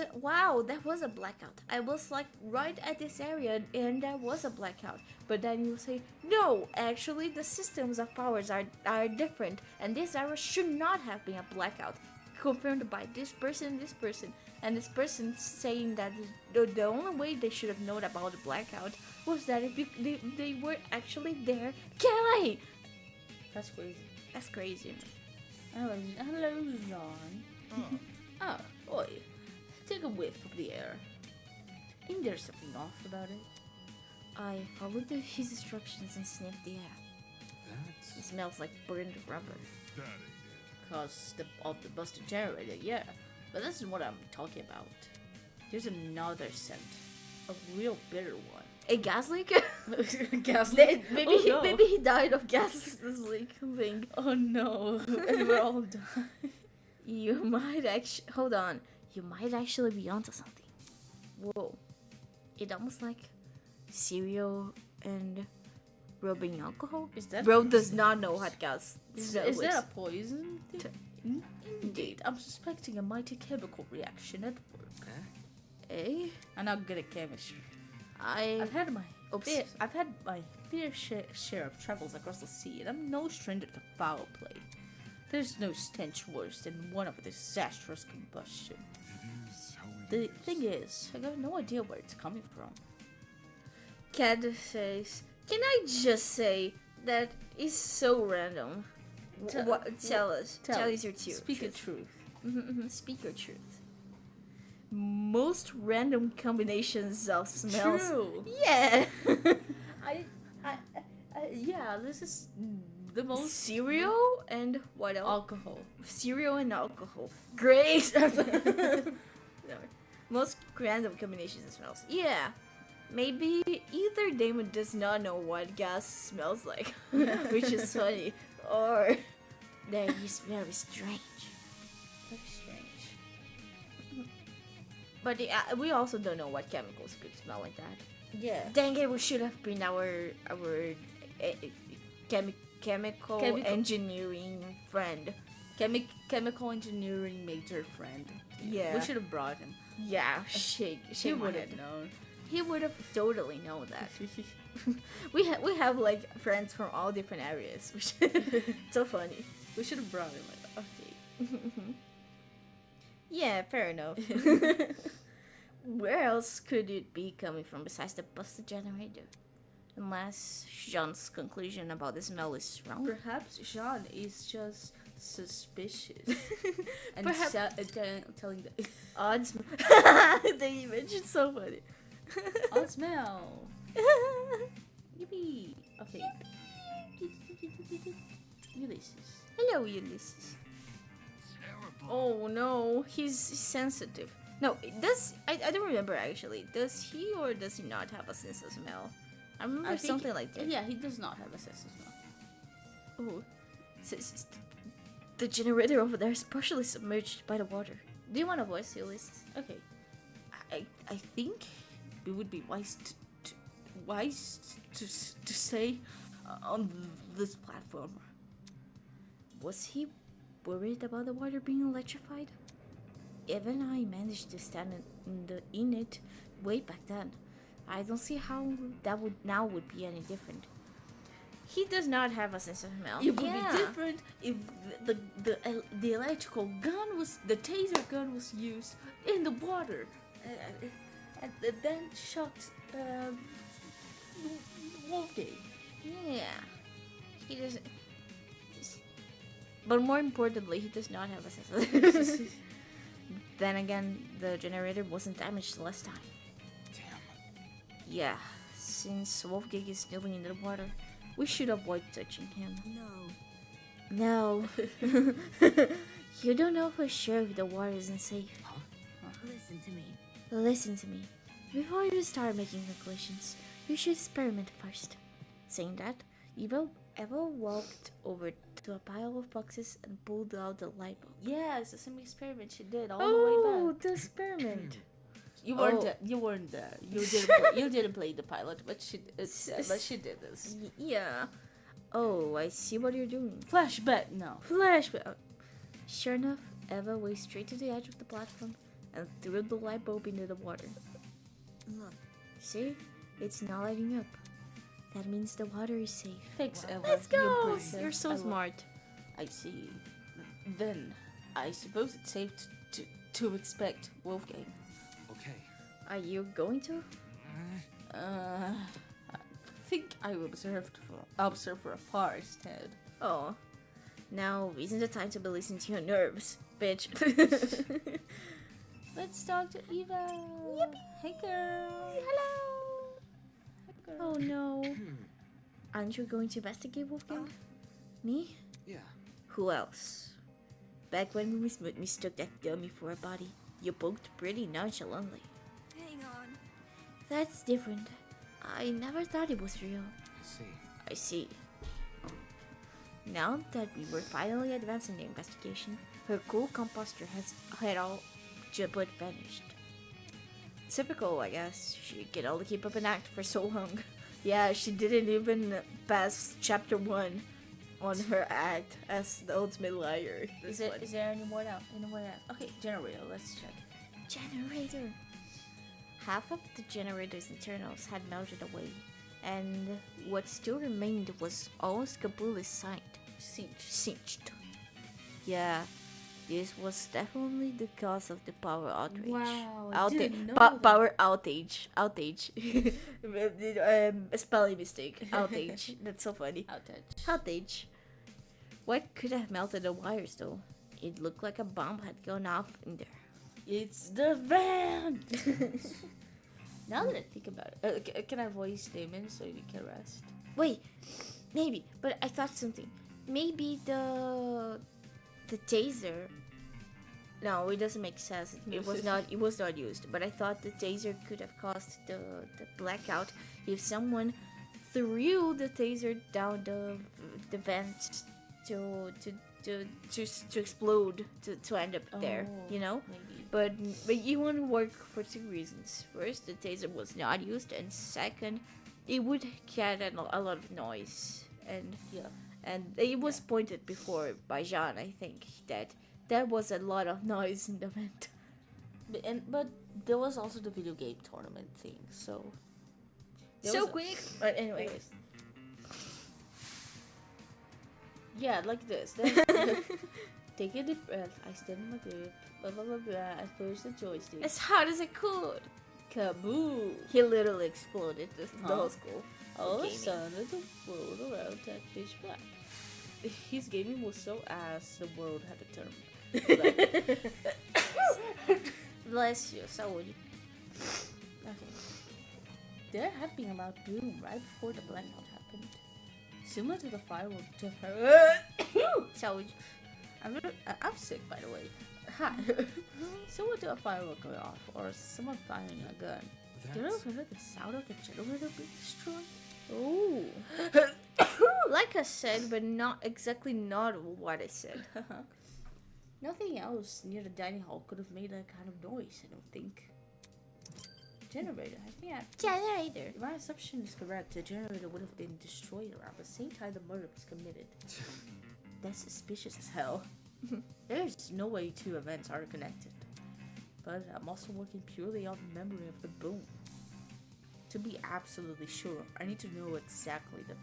a blackout. I was like right at this area and there was a blackout. But then you say, no, actually the systems of powers are different and this area should not have been a blackout. Confirmed by this person, and this person saying that the only way they should have known about the blackout was that they were actually there. Kelly! That's crazy. That's crazy. Hello, John. Oh, boy. Take a whiff of the air. Ain't there something off about it? I followed his instructions and sniffed the air. It smells like burned rubber. That ain't it. Cause of the busted generator, yeah. But this is what I'm talking about. There's another scent. A real bitter one. A gas leak? Gas leak? Maybe, Oh, no. maybe he died of gas leak thing. Oh no. And we're all done. You might actually... Hold on. You might actually be onto something. Whoa. It almost like cereal and rubbing alcohol. Is that Bro does not know what gas is smells that a like. poison? Indeed. I'm suspecting a mighty chemical reaction at work. Eh? I'm not good at chemistry. I've I've had my fair share of travels across the sea, and I'm no stranger to foul play. There's no stench worse than one of a disastrous combustion. It is how it The is. thing is, I got no idea where it's coming from. Cat says, can I just say that is so random? Tell us. Tell us your truth. Speak the truth. Speak your truth. Most random combinations of smells. True. Yeah. Yeah, this is the most Cereal and what else? alcohol. Cereal and alcohol. Great. No. Most random combinations of smells. Yeah. Maybe either Damon does not know what gas smells like, which is funny, or that he's very strange. Very strange. But we also don't know what chemicals could smell like that. Yeah. Dang it, we should have been our chemical engineering friend. Chemical engineering major friend. Yeah. We should have brought him. Yeah, shake He my would head. have known. He would have totally known that. we have like friends from all different areas, which so funny. We should have brought him. Like, okay. Yeah, fair enough. Where else could it be coming from besides the busted generator? Unless Jean's conclusion about the smell is wrong. Perhaps Jean is just suspicious and Perhaps- telling the Odd smell. The image is so funny. odd smell. Yippee. Okay. Ulysses. Hello, Ulysses. Terrible. Oh no, he's sensitive. No, I don't remember actually. Does he or does he not have a sense of smell? I remember I think something like that. Yeah, he does not have a sense of smell. Oh, the generator over there is partially submerged by the water. Do you want to voice Ulysses? Okay. I think it would be wise to say on this platform. Was he worried about the water being electrified? Even I managed to stand in it way back then. I don't see how that would be any different. He does not have a sense of smell. It would be different if the electrical gun the taser gun was used in the water, and then shocked Wolfgang. Yeah, he doesn't. But more importantly, he does not have a sense of. Then again, the generator wasn't damaged last time. Damn. Yeah, since Wolfgang is kneeling in the water, we should avoid touching him. No. No. You don't know for sure if the water isn't safe. Listen to me. Listen to me. Before you start making conclusions, you should experiment first. Saying that, Eva walked over to a pile of boxes and pulled out the light bulb. Yeah, it's the same experiment she did all the way back. The experiment. You weren't there. You didn't play the pilot, but she did this. Yeah. Oh, I see what you're doing. Flashback. No. Flashback. Sure enough, Eva went straight to the edge of the platform and threw the light bulb into the water. Look, See? It's not lighting up. That means the water is safe. Thanks, Eva. Let's You're go! brilliant. You're so I love- smart. I see. Then I suppose it's safe to expect Wolfgang. Okay. Are you going to? I think I will observe for afar instead. Oh. Now isn't the time to be listening to your nerves, bitch. Let's talk to Eva. Yippee. Hey, girl. Hello. Hey, girl. Oh, Aren't you going to investigate, Wolfgang? Me? Yeah. Who else? Back when we mistook that dummy for a body, you poked pretty nonchalantly. Hang on. That's different. I never thought it was real. I see. I see. Now that we were finally advancing the investigation, her cool composture had all but vanished. Typical, I guess. She could only keep up an act for so long. Yeah, she didn't even pass chapter 1 on her act as the ultimate liar. Is there any more now? Any more now? Okay, generator. Let's check. Generator. Half of the generator's internals had melted away, and what still remained was almost completely singed. Yeah, this was definitely the cause of the power outrage. Wow, I didn't know that. Power outage. Spelling mistake. Outage. That's so funny. Outage. What could have melted the wires though? It looked like a bomb had gone off in there. It's the van! Now that I think about it, can I voice Damon so you can rest? Wait, maybe, but I thought something. Maybe the taser. No, it doesn't make sense. It was not used. But I thought the taser could have caused the blackout if someone threw the taser down the vent to explode to end up there. You know. Maybe. But it wouldn't work for 2 reasons. First, the taser was not used, and second, it would get a lot of noise. And Yeah. and it was pointed before by Jean, I think, that there was a lot of noise in the vent. But there was also the video game tournament thing, so. Quick! But anyway. Anyways. Yeah, like this. Take a deep breath. I stand in my grip. Blah blah blah blah. I push the joystick. As hard as I could! Kaboom! He literally exploded the Huh? whole school. All of a Gaming. sudden, the world around turned pitch black. His gaming was so ass, the world had to turn. Bless you, Saúde. Okay. There had been a loud boom right before the blackout happened, similar to the firework. Saúde. I'm sick, by the way. Hi. Similar to a firework going off, or someone firing a gun. Do you That's ever heard the sound of the generator being destroyed? Ooh. Like I said, but not exactly not what I said. Nothing else near the dining hall could have made that kind of noise, I don't think. Generator, I think Generator. if my assumption is correct, the generator would have been destroyed around the same time the murder was committed. That's suspicious as hell. There's no way 2 events are connected. But I'm also working purely on the memory of the boom. To be absolutely sure, I need to know exactly the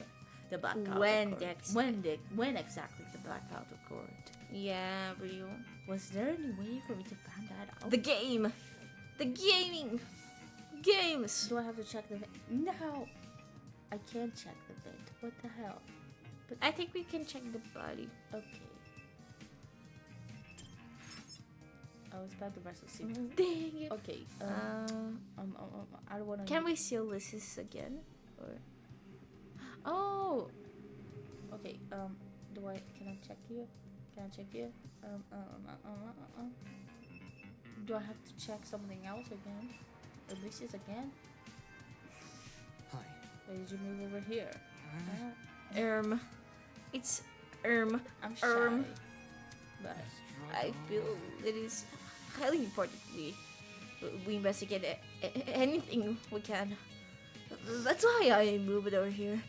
blackout When occurred. When exactly the blackout occurred. Yeah, real. Was there any way for me to find that out? The game. The gaming. Games. Do I have to check the vent? No! I can't check the vent. What the hell? I think we can check the body. Okay. I was about to press the signal. Dang it. Okay. I don't want to. Can we seal this again? Or oh, Okay. Can I check here? Can I check here? Do I have to check something else again? Or this is again? Hi. Why did you move over here? it's I'm shy. But I feel it is highly important we investigate anything we can. That's why I moved over here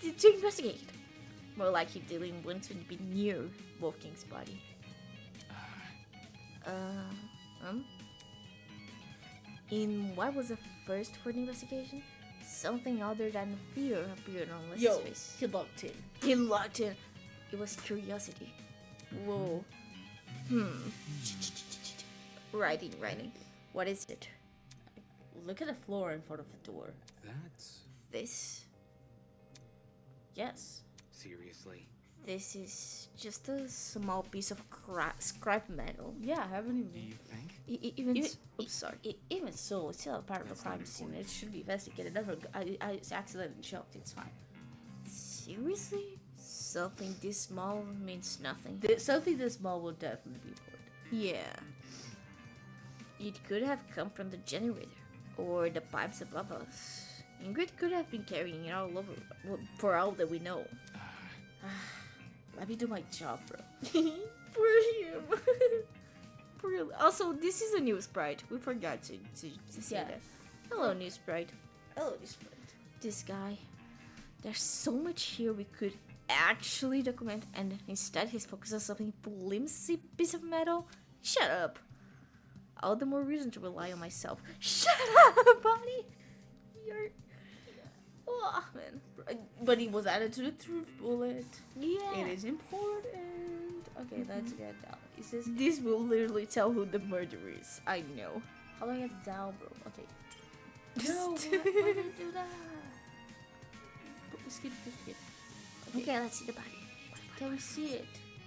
to investigate. More likely dealing once would be near Wolfgang's body. In what was the first for the investigation? Something other than fear appeared on Leslie's face. he locked in. He locked in. It was curiosity. Whoa. Writing. What is it? Look at the floor in front of the door. That's This. Yes. seriously. This is just a small piece of scrap metal. Yeah, I haven't Do even. you think? Oops, sorry. Even so, it's still a part of the That's not crime scene. important. It should be investigated. I accidentally jumped. It's fine. Seriously? Something this small means nothing. Something this small will definitely be important. Yeah. It could have come from the generator or the pipes above us. Ingrid could have been carrying it all over, for all that we know. Let me do my job, bro. For him. Really. Also, this is a new sprite. We forgot to say Yeah. that. Hello, new sprite. Oh, this one. This guy. There's so much here we could actually document, and instead he's focused on something flimsy piece of metal. Shut up. All the more reason to rely on myself. Shut up, buddy. You're. Oh, man. But he was added to the truth bullet. Yeah. It is important. Okay, let's get down. Is this? This will literally tell who the murderer is. I know. How do I get down, bro? Okay. No, why did I do that? Skip. Okay, let's see the body. Can we see it?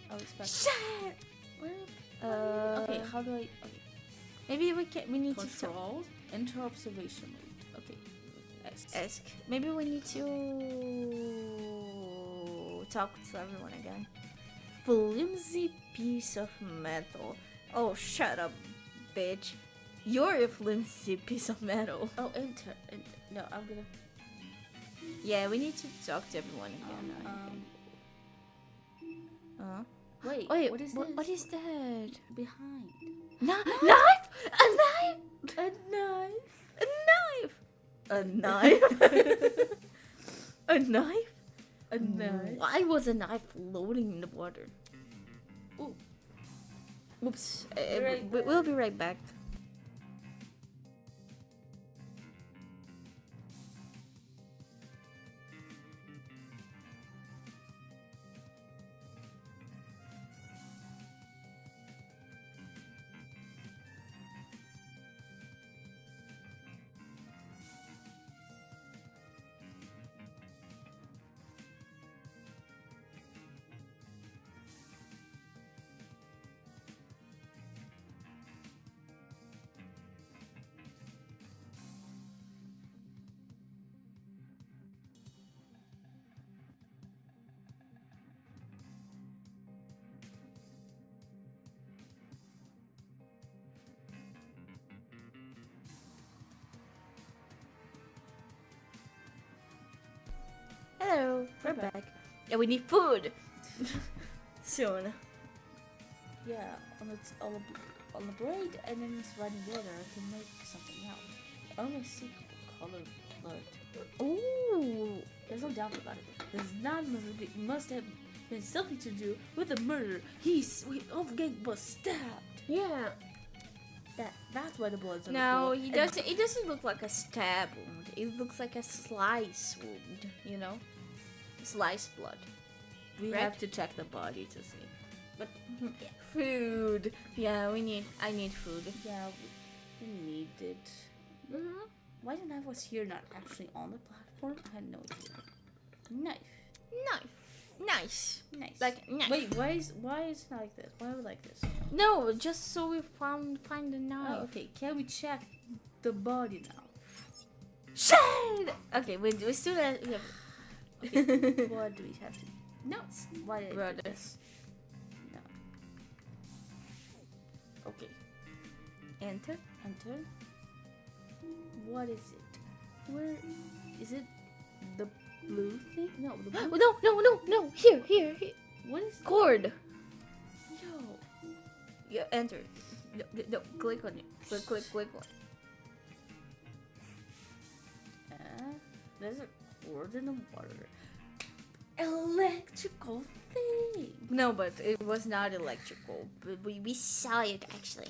I was expecting. Shit. Where? Okay, how do I? Okay. Maybe we need to talk. Controls. Enter observation mode. Okay. Ask. Maybe we need to talk to everyone again. Flimsy piece of metal. Oh, shut up, bitch. You're a flimsy piece of metal. Oh, enter. No, I'm gonna. Yeah, we need to talk to everyone again. I think. Wait. Wait, What is what, this? what is that? Behind? Knife? A knife? A knife. A knife? A knife? A knife. Why was a knife floating in the water? Ooh. Oops. Right We'll be right back. Hello, we're back. Yeah, we need food. Soon. Yeah, on the blade, and then it's running water. I can make something else. I only see color blood. Ooh. There's no doubt about it. This must have been something to do with the murder. Wolfgang was stabbed. Yeah. That's why the blood's on the No, floor. he doesn't. It doesn't look like a stab wound. It looks like a slice wound. You know, slice blood. We right? have to check the body to see. But Food. Yeah, I need food. yeah, we need it. Mm-hmm. Why the knife was here, not actually on the platform? I had no idea. Knife. Nice. Nice. Like knife. Wait, why is it like this? Why are we like this? No, just so we find the knife. Oh, okay. Can we check the body now? Shit. Okay, we still have. Okay. What do we have to? No. Why did I do Brothers. this? No. Okay. Enter. Enter. What is it? Where is it? The blue thing? No, the blue. No. Here. What is Cord. Yo. Yeah, enter. No, click on it. Click on it. There's a cord in the water. Electrical thing. No, but it was not electrical. But we saw it actually.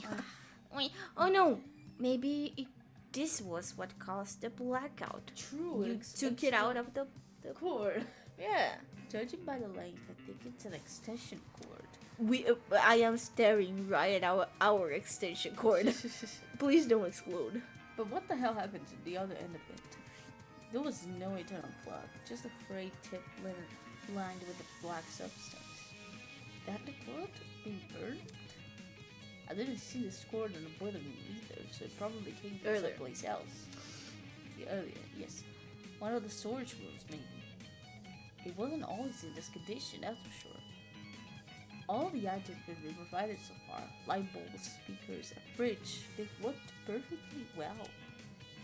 Wait. Oh no. Maybe this was what caused the blackout. True. You took it out of the cord. Yeah. Judging by the length, I think it's an extension cord. I am staring right at our extension cord. Please don't explode. But what the hell happened to the other end of it? There was no internal plug, just a frayed tip lined with a black substance. That the cord being burned? I didn't see this cord in the boiler room either, so it probably came from Earlier. someplace else. Yeah, earlier, yes. One of the storage rooms, maybe. It wasn't always in this condition, that's for sure. All the items we've been provided so far, light bulbs, speakers, a fridge, they've worked perfectly well.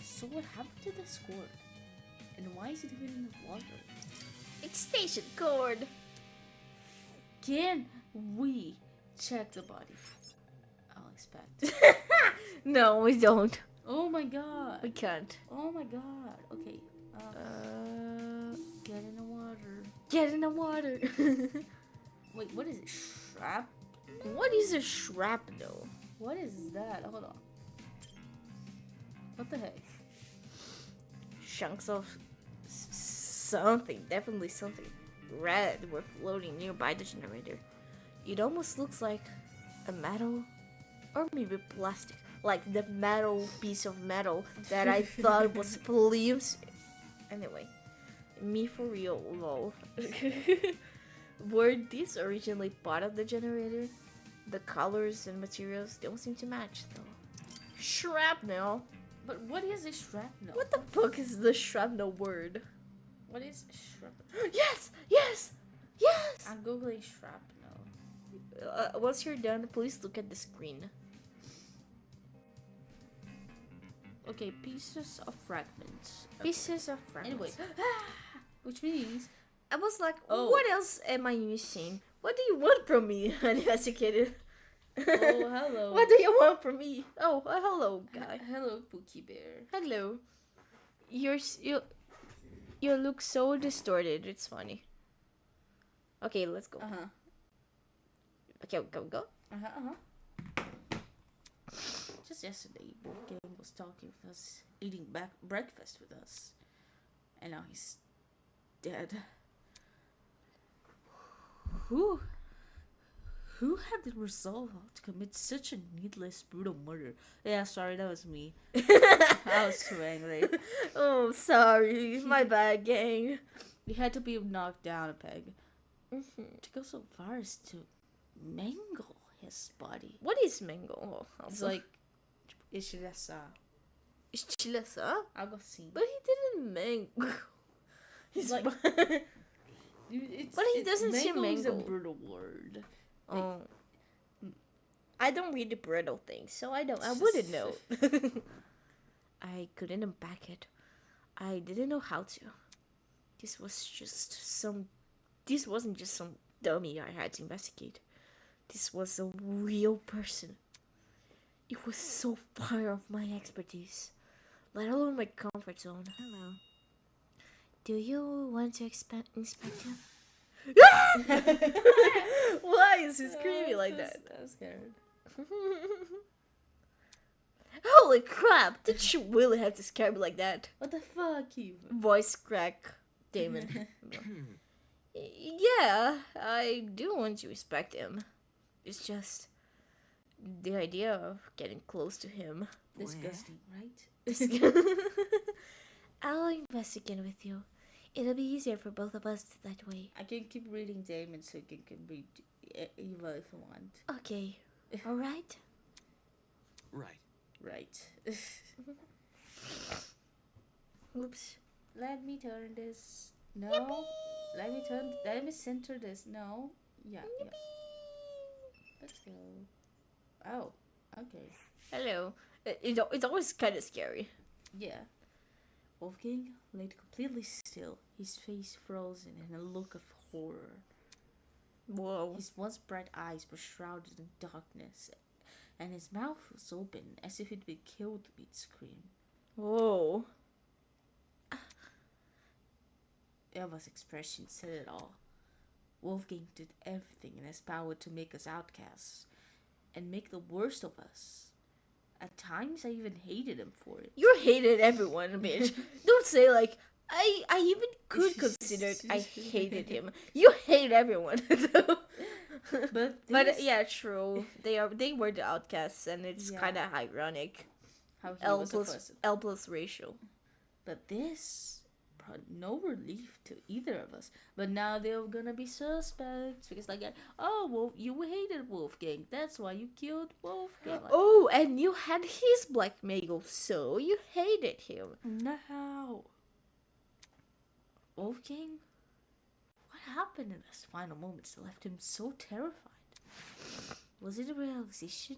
So what happened to this cord? And why is it even in the water? Extension cord. Can we check the body? I'll expect. No, we don't. Oh my god. We can't. Oh my god. Okay. Get in the water. Get in the water. Wait, what is it? Shrap? What is a shrapnel? What is that? Hold on. What the heck? Chunks of something, definitely something red were floating nearby the generator. It almost looks like a metal or maybe plastic, like the metal piece of metal that I thought was flames. Anyway, me for real, lol. Were these originally part of the generator? The colors and materials don't seem to match though. Shrapnel? But what is a shrapnel? What the fuck is the shrapnel word? What is shrapnel? Yes! Yes! Yes! I'm googling shrapnel. Once you're done, please look at the screen. Okay, pieces of fragments. Pieces of fragments. Anyway, which means I was like, Oh. what else am I missing? What do you want from me, uninvestigated? oh hello. What do you want from me? Oh, hello, guy. Hello, Pookie Bear. Hello. You look so distorted. It's funny. Okay, let's go. Uh huh. Okay, go. Just yesterday, Wolfgang was talking with us, eating breakfast with us, and now he's dead. Who had the resolve to commit such a needless, brutal murder? Yeah, sorry, that was me. I was too angry. Oh, sorry. My bad, gang. He had to be knocked down a peg. To go so far as to mangle his body. What is mango? It's like, it's just, It's chilesa? algo assim. But he didn't mango. He's Like- like, It's, But he doesn't say is a mangle. brutal word. oh. I don't read the brittle things, so I wouldn't know. I couldn't unpack it. I didn't know how to. This wasn't just some dummy I had to investigate. This was a real person. It was so far off my expertise, let alone my comfort zone. Hello. Do you want to inspect him? Why is he screaming like that? I'm scared. Holy crap! Did you really have to scare me like that? What the fuck, you? Voice crack, Damon. Yeah, I do want to respect him. It's just the idea of getting close to him. Disgusting, right? I'll investigate with you. It'll be easier for both of us that way. I can keep reading Damon so you can read Eva if you want. Okay, alright? Right. Right. Oops. Let me turn this. No. Let me center this. No. Yeah. Let's go. Oh. Okay. Hello. It's always kind of scary. Yeah. Wolfgang laid completely still, his face frozen in a look of horror. Whoa. His once bright eyes were shrouded in darkness, and his mouth was open as if he'd been killed mid-scream. Whoa. Eva's expression said it all. Wolfgang did everything in his power to make us outcasts, and make the worst of us. At times, I even hated him for it. You hated everyone, bitch. Don't say like I even could consider I hated him. You hate everyone. But yeah, true. They were the outcasts, and it's Yeah. kind of ironic. how he L was a plus person. L plus ratio. But this brought no relief to either of us. But now they're gonna be suspects because like, oh, well, you hated Wolfgang. That's why you killed Wolfgang. Like, Oh, and you had his blackmail, so you hated him. no. Wolfgang happened in those final moments that left him so terrified? Was it a realization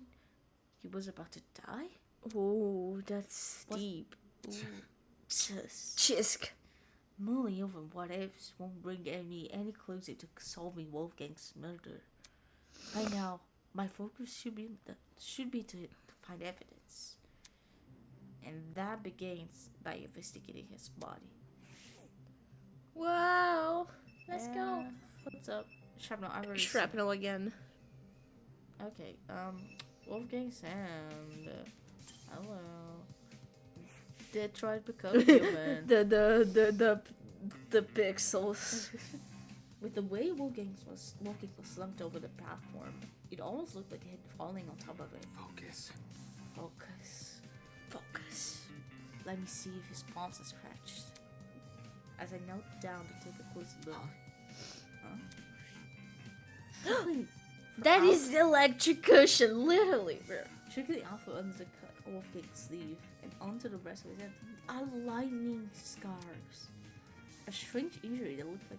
he was about to die? Oh, that's Was- deep. Just Chisk. mulling over what ifs won't bring any closer to solving Wolfgang's murder. By now, my focus should be to find evidence, and that begins by investigating his body. Wow. Let's go. What's up, Shrapnel? I've already Shrapnel again. Okay, Wolfgang Sand. Hello. Detroit become human. The pixels. With the way Wolfgang was slumped over the platform, it almost looked like he had falling on top of it. Focus. Focus. Focus. Let me see if his palms are scratched. As I knelt down to take a closer look. Something That is electrocution, literally, bro. trickling off the undercut Wolfgang's sleeve and onto the rest of his hand are lightning scars. A strange injury that looked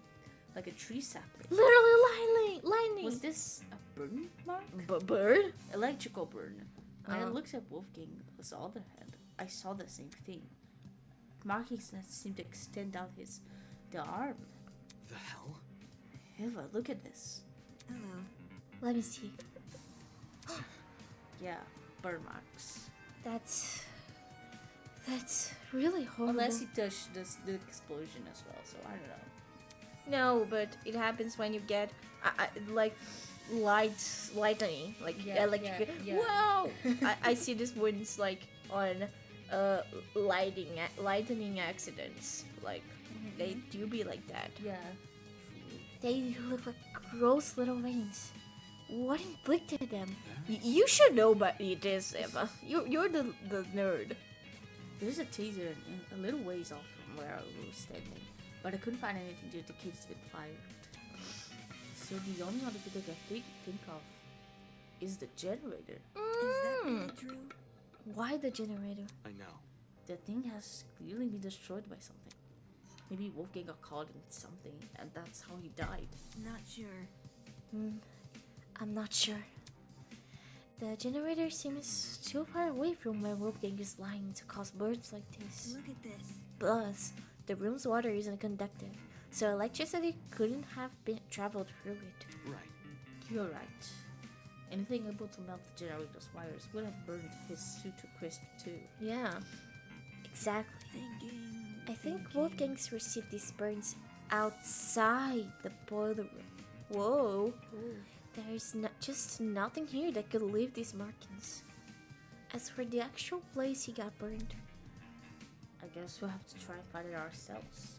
like a tree sapling. Literally lightning. Was this a burn mark? Bird? Electrical burn. When I Oh. looked at Wolfgang's other hand, I saw the same thing. Markings that seemed to extend out the arm. The hell? Eva, look at this. Hello. Let me see. Yeah, burn marks. That's really horrible. Unless he touched the explosion as well, so I don't know. No, but it happens when you get like lightning, like Yeah, electric. yeah. Wow! I see this wounds like on lightning accidents. Like they do be like that. Yeah. They look like gross little veins. What inflicted them? You should know, but it is Eva. You're the nerd. There's a taser a little ways off from where I was standing, but I couldn't find anything to indicate it's been fired. So the only other thing I can think of is the generator. Is that really true? Why the generator? I know. The thing has clearly been destroyed by something. Maybe Wolfgang got caught in something, and that's how he died. Not sure. I'm not sure. The generator seems too far away from where Wolfgang is lying to cause burns like this. Look at this. Plus, the room's water isn't conductive, so electricity couldn't have been traveled through it. Right. You're right. Anything able to melt the generator's wires would have burned his suit to crisp too. Yeah, exactly. I think Wolfgang's received these burns outside the boiler room. Whoa. There's just nothing here that could leave these markings. As for the actual place he got burned, I guess we'll have to try and find it ourselves.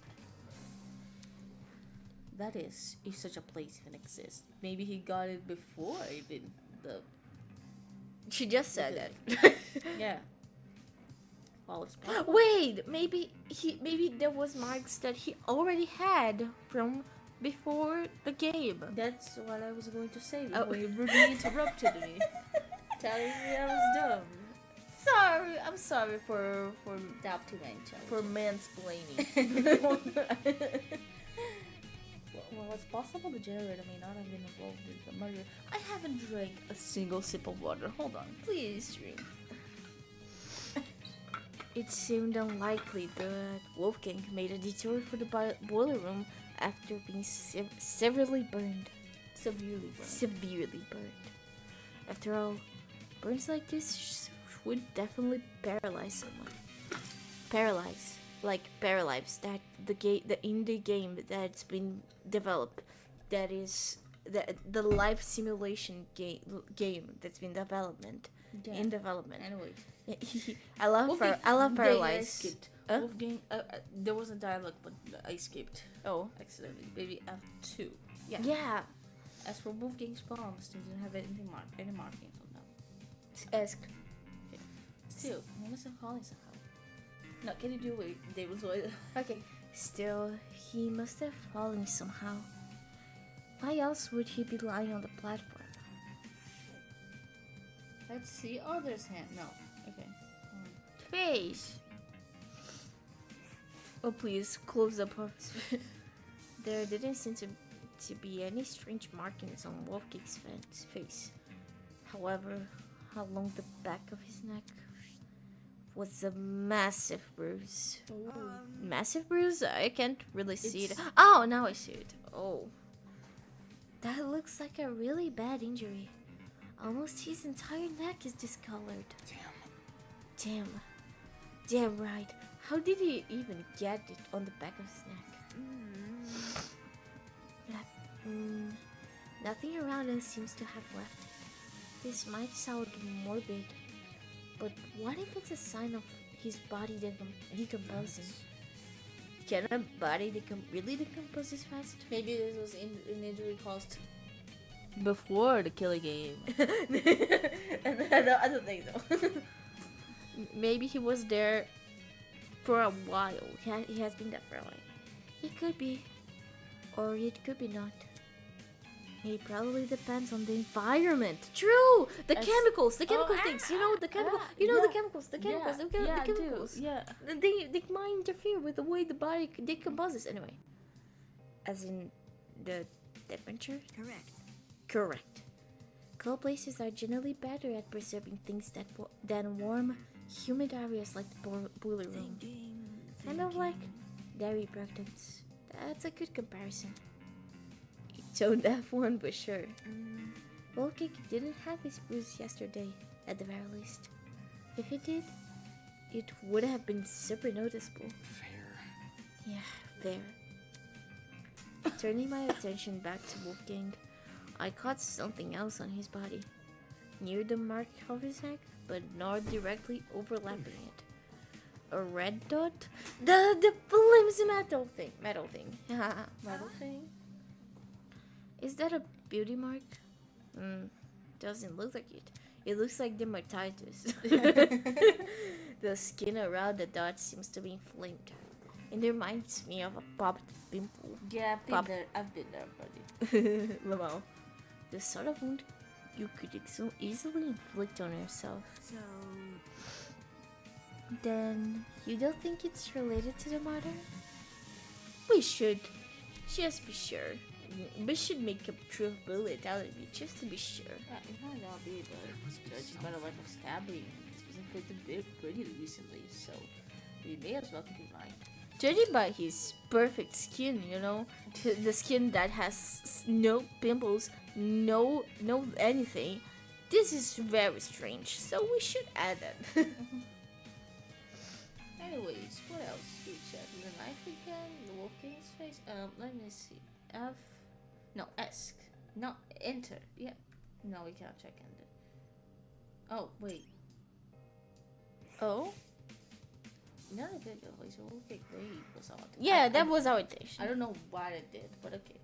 That is, if such a place even exists. Maybe he got it before even the... she just said that. Yeah. Well, it's possible. Wait, maybe there was marks that he already had from before the game. That's what I was going to say Oh. before you rudely interrupted me. Telling me I was dumb. Sorry, I'm sorry for Adaptive intelligence. for mansplaining. Well, it's possible the generator may not have been involved in the murder. I haven't drank a single sip of water. Hold on. Please drink. It seemed unlikely that Wolfgang made a detour for the boiler room after being severely burned. Severely burned. After all, burns like this would definitely paralyze someone. Paralyze that the indie game that's been developed, that is the life simulation game that's been in development. Anyways. I love Paralyze. Skipped. Huh? Wolfgang, there was a dialogue, but I skipped Oh. accidentally. Maybe F2. Yeah. Yeah. As for Wolfgang's palms, they didn't have any markings on them. Ask. Still, he must have fallen somehow. No, can you do it, David? Okay. Still, he must have fallen somehow. Why else would he be lying on the platform? Let's see other's hand. No. Okay. Face. Oh please, close up. There didn't seem to be any strange markings on Wolfgang's face. However, along the back of his neck was a massive bruise. Massive bruise? I can't really see it. Oh, now I see it. Oh. That looks like a really bad injury. Almost his entire neck is discolored. Damn right. How did he even get it on the back of his neck? Nothing around us seems to have left. This might sound morbid, but what if it's a sign of his body decomposing? Can a body really decompose this fast? Maybe this was an injury caused before the killing game. I don't think so. Maybe he was there for a while. He has been there for a while. It could be, or it could be not. It probably depends on the environment. True, the chemicals things. You know the chemical. The chemicals. The chemicals. Yeah. They might interfere with the way the body decomposes. Anyway, as in the temperature. Correct. Cold places are generally better at preserving things than warm, humid areas like the boiler room. Kind of like dairy products. That's a good comparison. Don't have one, but sure. Wolfgang didn't have his bruise yesterday, at the very least. If he did, it would have been super noticeable. Fair. Yeah, fair. Turning my attention back to Wolfgang, I caught something else on his body. Near the mark of his neck, but not directly overlapping it. A red dot? The flimsy metal thing. Metal thing? Is that a beauty mark? Doesn't look like it. It looks like dermatitis. The skin around the dot seems to be inflamed. It reminds me of a popped pimple. Yeah, I've been there, buddy. Lamau. The sort of wound you could easily inflict on yourself. So, Then, you don't think it's related to the murder? We should just be sure. We should make a true bullet out of it just to be sure. It might not be, but judging by the lack of scabbing, this was inflicted pretty recently, so we may as well keep in mind. Judging by his perfect skin, the skin that has no pimples, no anything, this is very strange, so we should add that. Anyways, what else do we check? The knife again, the Wolfgang's face. Let me see. S. No, enter. Yeah. No, we can't check enter. Oh, wait. Oh? No, I did go. So okay, great. Was our Yeah, that was our intention. I don't know why it did, but okay.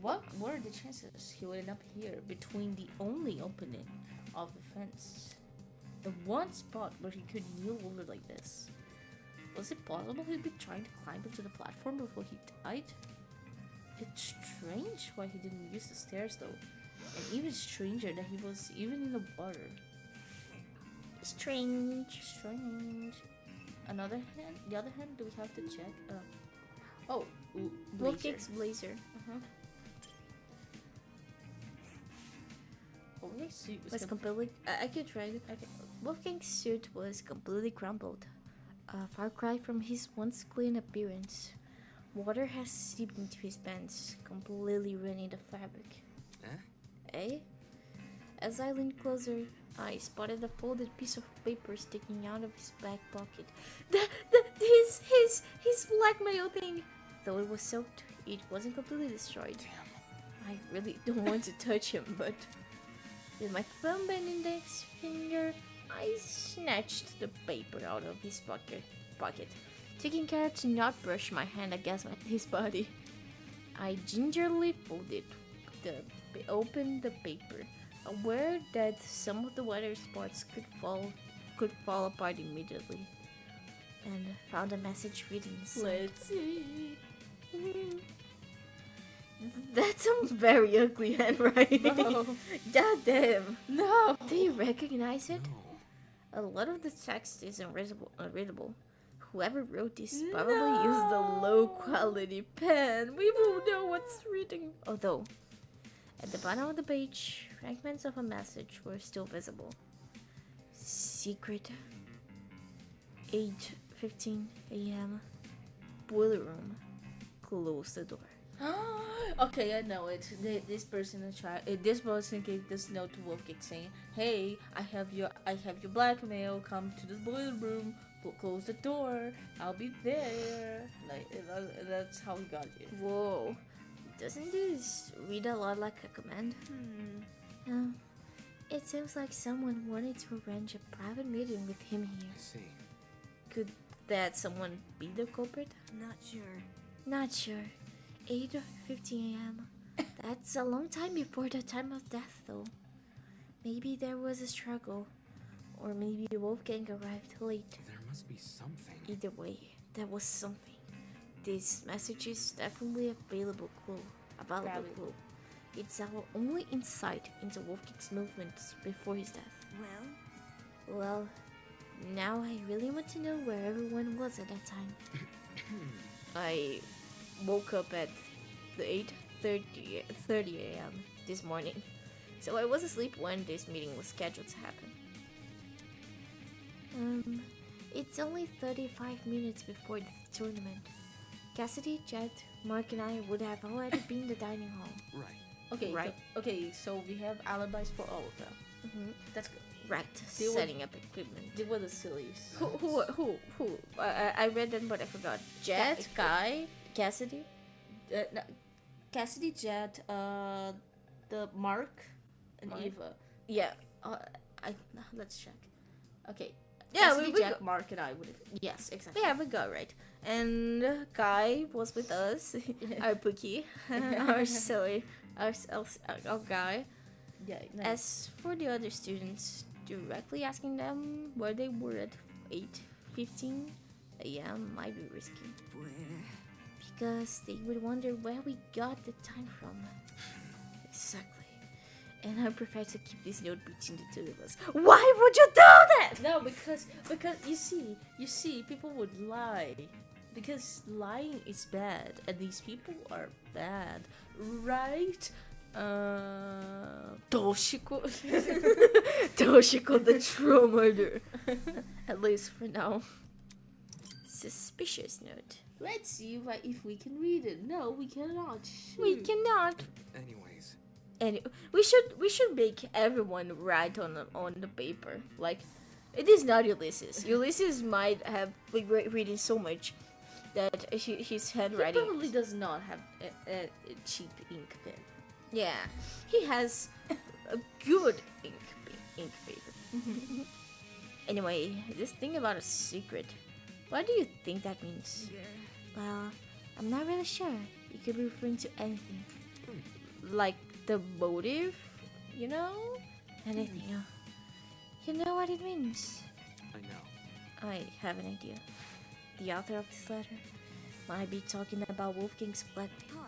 What were the chances he would end up here between the only opening of the fence? The one spot where he could kneel over like this. Was it possible he'd be trying to climb into the platform before he died? It's strange why he didn't use the stairs though. And even stranger that he was even in the water. Strange. The other hand, do we have to check? Blazer. Wolfgang's blazer. Wolfgang's suit Was completely. I could try it. Okay. Wolfgang's suit was completely crumpled. A far cry from his once clean appearance. Water has seeped into his pants, completely ruining the fabric. Eh? As I leaned closer, I spotted a folded piece of paper sticking out of his back pocket. His blackmail thing! Though it was soaked, it wasn't completely destroyed. Damn. I really don't want to touch him, but with my thumb and index finger, I snatched the paper out of his pocket, taking care to not brush my hand against his body. I gingerly opened the paper, aware that some of the weather spots could fall apart immediately, and found a message reading. Let's see. That's some very ugly handwriting. No. God damn. No. Do you recognize it? A lot of the text is unreadable. whoever wrote this probably used a low quality pen. We won't know what's written. Although, at the bottom of the page, fragments of a message were still visible. Secret. 8:15 a.m. Boiler room. Close the door. Okay, I know it. This person gave this note to Wolfgang saying, "Hey, I have your blackmail. Come to the boiler room. Close the door. I'll be there." Like that's how he got it. Whoa. Doesn't this read a lot like a command? It seems like someone wanted to arrange a private meeting with him here. I see. Could that someone be the culprit? Not sure. Not sure. 8:15 a.m. That's a long time before the time of death, though. Maybe there was a struggle. Or maybe Wolfgang arrived late. There must be something. Either way, there was something. This message is definitely a valuable clue. Valuable. It's our only insight into Wolfgang's movements before his death. Well, now I really want to know where everyone was at that time. I woke up at 8:30 a.m. this morning, so I was asleep when this meeting was scheduled to happen. It's only 35 minutes before the tournament. Cassidy, Jet, Mark, and I would have already been in the dining hall. Right. Okay, Right. So we have alibis for all of them. That's good. Right, They were- setting up equipment. They were the sillies. Who? I read them, but I forgot. Jet, Guy, Cassidy. No, Cassidy, Jet, the Mark, and Mark? Eva. Yeah. Let's check. Okay. Yeah, Cassidy, we Jack, Mark, and I would have. Yes, exactly. Yeah, we got right. And Guy was with us. Our Pookie. our silly. Our Guy. Yeah. Nice. As for the other students, directly asking them where they were at 8:15 a.m. might be risky. Where? Because they would wonder where we got the time from. Exactly. And I prefer to keep this note between the two of us. Why would you do that? No, because you see, people would lie. Because lying is bad, and these people are bad, right? Toshiko. Toshiko, the true murderer. At least for now. Suspicious note. Let's see if we can read it. No, we cannot. We Shoot. cannot. Anyways, And we should make everyone write on the paper. Like, it is not Ulysses. Ulysses might have been reading so much that his He handwriting. probably does not have a cheap ink pen. Yeah, he has a good ink paper. Anyway, this thing about a secret. What do you think that means? Well, I'm not really sure. It could be referring to anything. Like the motive, you know? Anything. You know what it means? I know. I have an idea. The author of this letter might be talking about Wolfgang's blackmail.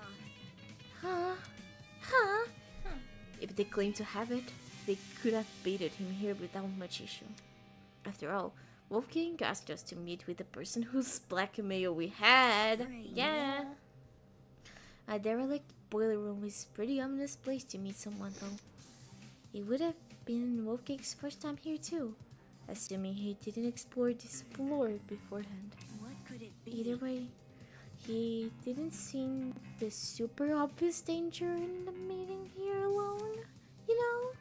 Huh? If they claim to have it, they could have baited him here without much issue. After all, Wolfgang asked us to meet with the person whose blackmail we had. Right. Yeah. A derelict boiler room is a pretty ominous place to meet someone, though. It would have been Wolfgang's first time here, too, assuming he didn't explore this floor beforehand. What could it be? Either way, he didn't see the super obvious danger in the meeting here alone, you know?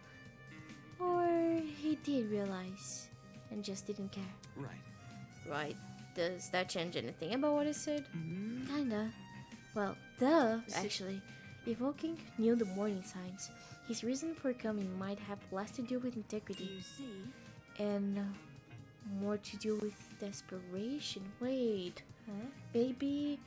Or he did realize and just didn't care. Right. Right. Does that change anything about what I said? Kinda. Well, actually. If Wolfgang knew the warning signs, his reason for coming might have less to do with integrity You see? and more to do with desperation. Wait. Maybe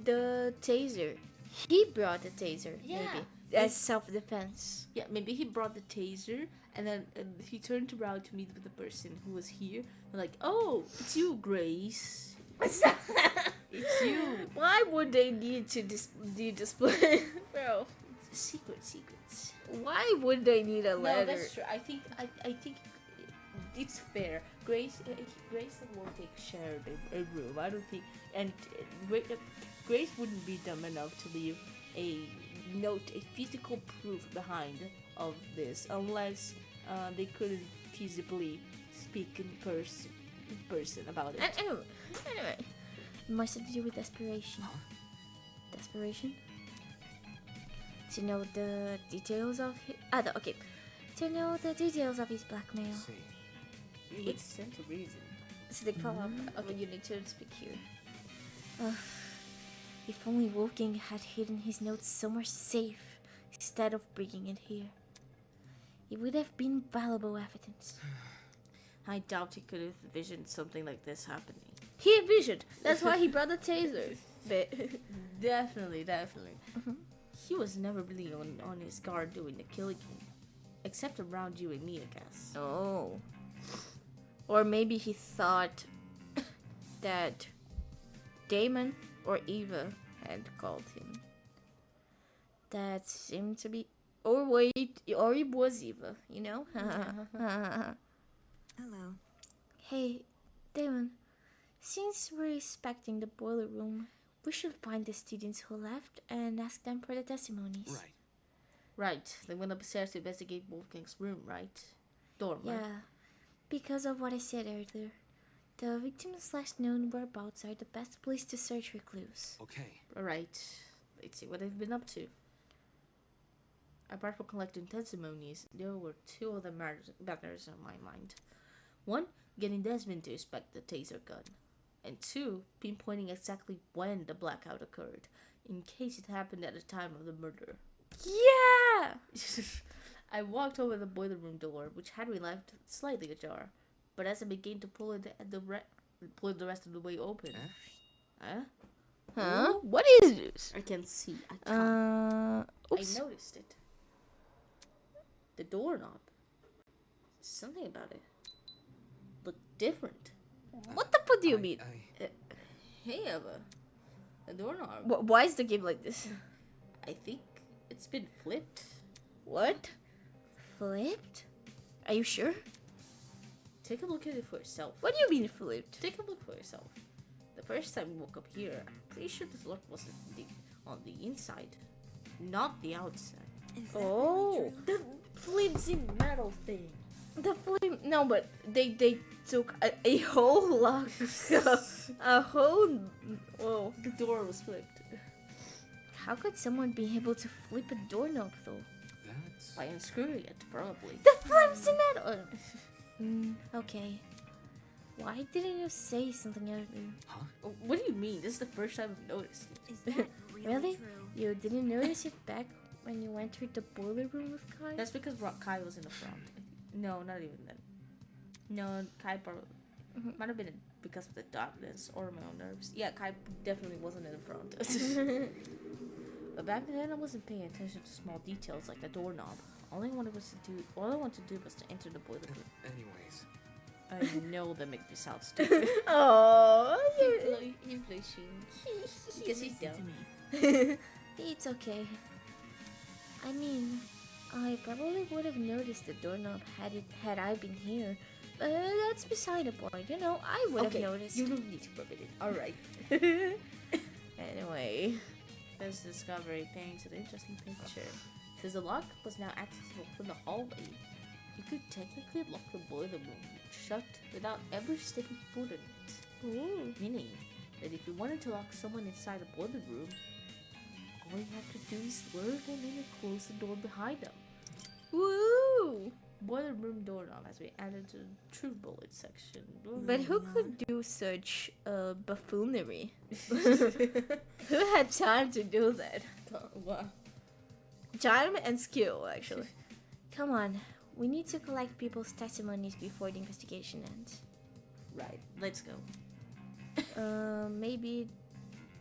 the taser. He brought the taser. Yeah. Maybe. As self-defense. Yeah, maybe he brought the taser, and then he turned around to meet with the person who was here. And like, oh, it's you, Grace. It's you. Why would they need to display? Bro. Secrets. Why would they need a No, letter? that's true. I think it's fair. Grace and Wolfie shared a room. I don't think, and Grace wouldn't be dumb enough to leave a note, a physical proof behind of this, unless they couldn't feasibly speak in person about it. Anyway, it must have to do with desperation. Desperation? To know the details of his... okay. To know the details of his blackmail. See. You would sense a reason. So they follow up. Okay, you need to speak here. If only Wolfgang had hidden his notes somewhere safe instead of bringing it here. It would have been valuable evidence. I doubt he could have envisioned something like this happening. He envisioned. That's why he brought the taser. But Definitely. He was never really on his guard doing the killing. Except around you and me, I guess. oh. Or maybe he thought that Damon or Eva had called him. That seemed to be... Or wait, or it was Eva, you know? Hello. Hey, Damon, since we're inspecting the boiler room, we should find the students who left and ask them for the testimonies. Right. Right, they went upstairs to investigate Wolfgang's room, right? Dorm, right? Yeah, because of what I said earlier. The victim's last known whereabouts are the best place to search for clues. Okay. Alright, let's see what they've been up to. Apart from collecting testimonies, there were two other matters on my mind. One, getting Desmond to inspect the taser gun. And two, pinpointing exactly when the blackout occurred, in case it happened at the time of the murder. Yeah! I walked over the boiler room door, which had been left slightly ajar, but as I began to pull it pull it the rest of the way open. Huh? Huh? What is this? I can see. I Oops. noticed it. The doorknob. Something about it looked different. What the fuck do you mean? Hey, Eva. The doorknob. Why is the game like this? I think it's been flipped. What? Flipped? Are you sure? Take a look at it for yourself. What do you mean flipped? Take a look for yourself. The first time we woke up here, I'm pretty sure this lock wasn't on the inside, not the outside. Is that Oh, really true? The flimsy metal thing. the flip. No, but they took a whole lock, a whole. Whoa! The door was flipped. How could someone be able to flip a doorknob though? That's... By unscrewing it, probably. The flimsy metal. Okay. Why didn't you say something earlier? What do you mean? This is the first time I've noticed it. Is that really, Really? true? You didn't notice it back when you entered the boiler room with Kai? That's because Kai was in the front. No, not even then. No, Kai probably might have been because of the darkness or my own nerves. Yeah, Kai definitely wasn't in the front. But back then, I wasn't paying attention to small details like the doorknob. All I wanted to do was to enter the boiler room. Anyways. I know that makes me sound stupid. Oh, You're blushing. Because he's Listen to dumb. me. it's okay. I mean, I probably would have noticed the doorknob had I been here. But that's beside the point. You know, I would have noticed. You don't need to rub it in. Alright. Anyway. This discovery paints an interesting picture. Since the lock was now accessible from the hallway, you could technically lock the boiler room shut without ever stepping foot in it. Ooh. Meaning that if you wanted to lock someone inside a boiler room, all you have to do is lure them in and close the door behind them. Woo! Boiler room doorknob has been added to the true bullet section. But who could do such buffoonery? Who had time to do that? What? Time and skill, actually. Come on, we need to collect people's testimonies before the investigation ends. Right, let's go. Maybe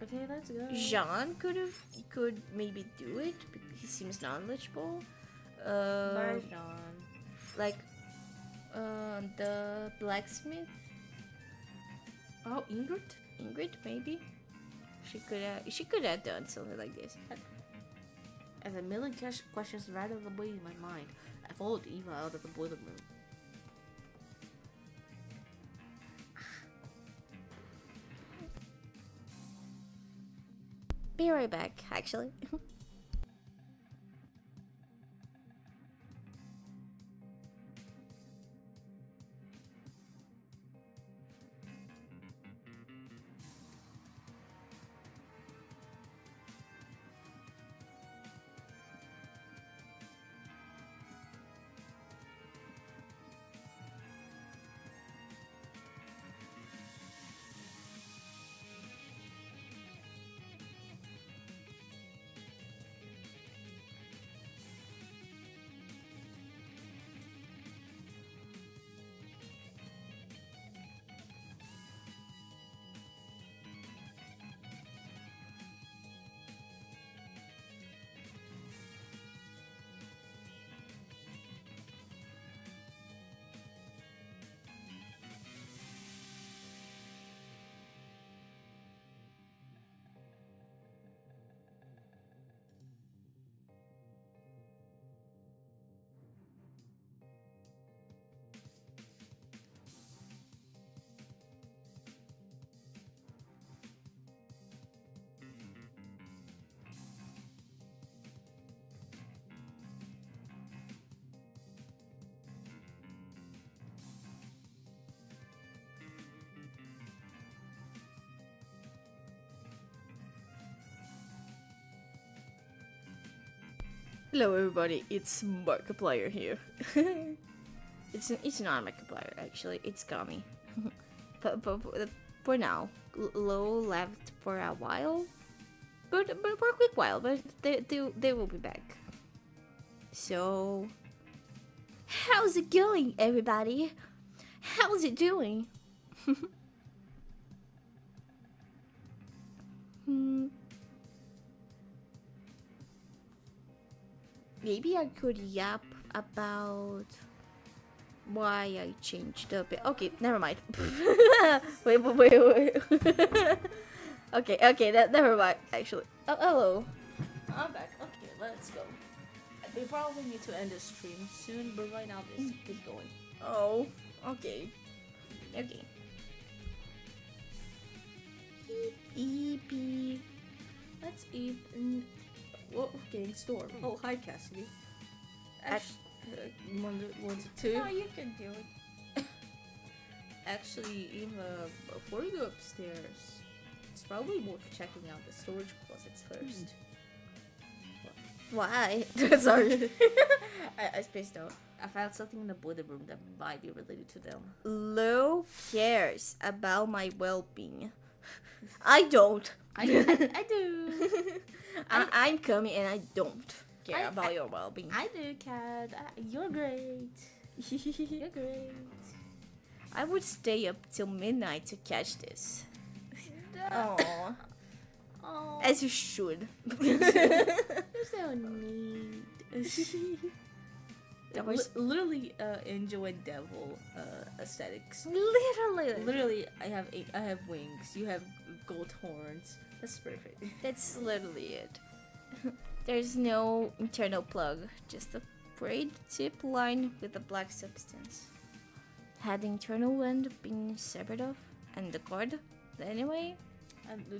Okay, let's go. Jean could maybe do it because he seems knowledgeable. Bye, Jean. Like the blacksmith, Oh, Ingrid? Ingrid, maybe. She could have done something like this. As a million questions right out of the way in my mind, I followed Eva out of the boiler room. Be right back, actually. Hello everybody, it's Markiplier here. it's not Markiplier actually, it's Gummy. but for now, Low left for a while, but for a quick while. But they will be back. So, how's it going, everybody? How's it doing? Maybe I could yap about why I changed the bit. Okay, never mind. wait. okay, never mind. Actually, oh, hello. I'm back. Okay, let's go. They probably need to end the stream soon, but right now let's keep going. Oh, okay. Beep. Let's eat. What game storm? Oh, hi Cassidy. Want to? Oh, you can do it. Actually, Eva, before you go upstairs, it's probably worth checking out the storage closets first. Why? Sorry. I spaced out. I found something in the boiler room that might be related to them. Lo cares about my well-being. I don't. I do. I'm coming and I don't care about your well-being. I do, Kat. You're great. You're great. I would stay up till midnight to catch this. Oh, Oh, as you should. you're so neat. That was literally angel and devil aesthetics. literally. I have wings. You have gold horns. That's perfect. That's literally it. There's no internal plug, just a braid tip line with a black substance. Had the internal end been severed off, and the cord, anyway. And the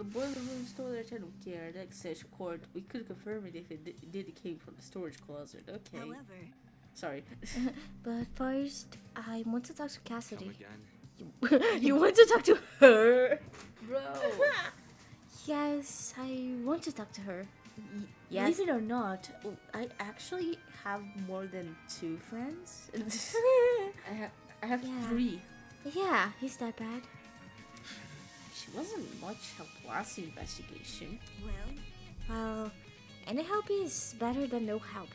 boiler room storage, I don't care. That says cord. We could confirm it if it did came from the storage closet. Okay. However, Sorry. But first, I want to talk to Cassidy. again. You want to talk to her? Bro. Yes, I want to talk to her. Yes. Believe it or not, I actually have more than 2 friends. I have Yeah. 3. Yeah, he's that bad. She wasn't much help last investigation. well, Well, any help is better than no help.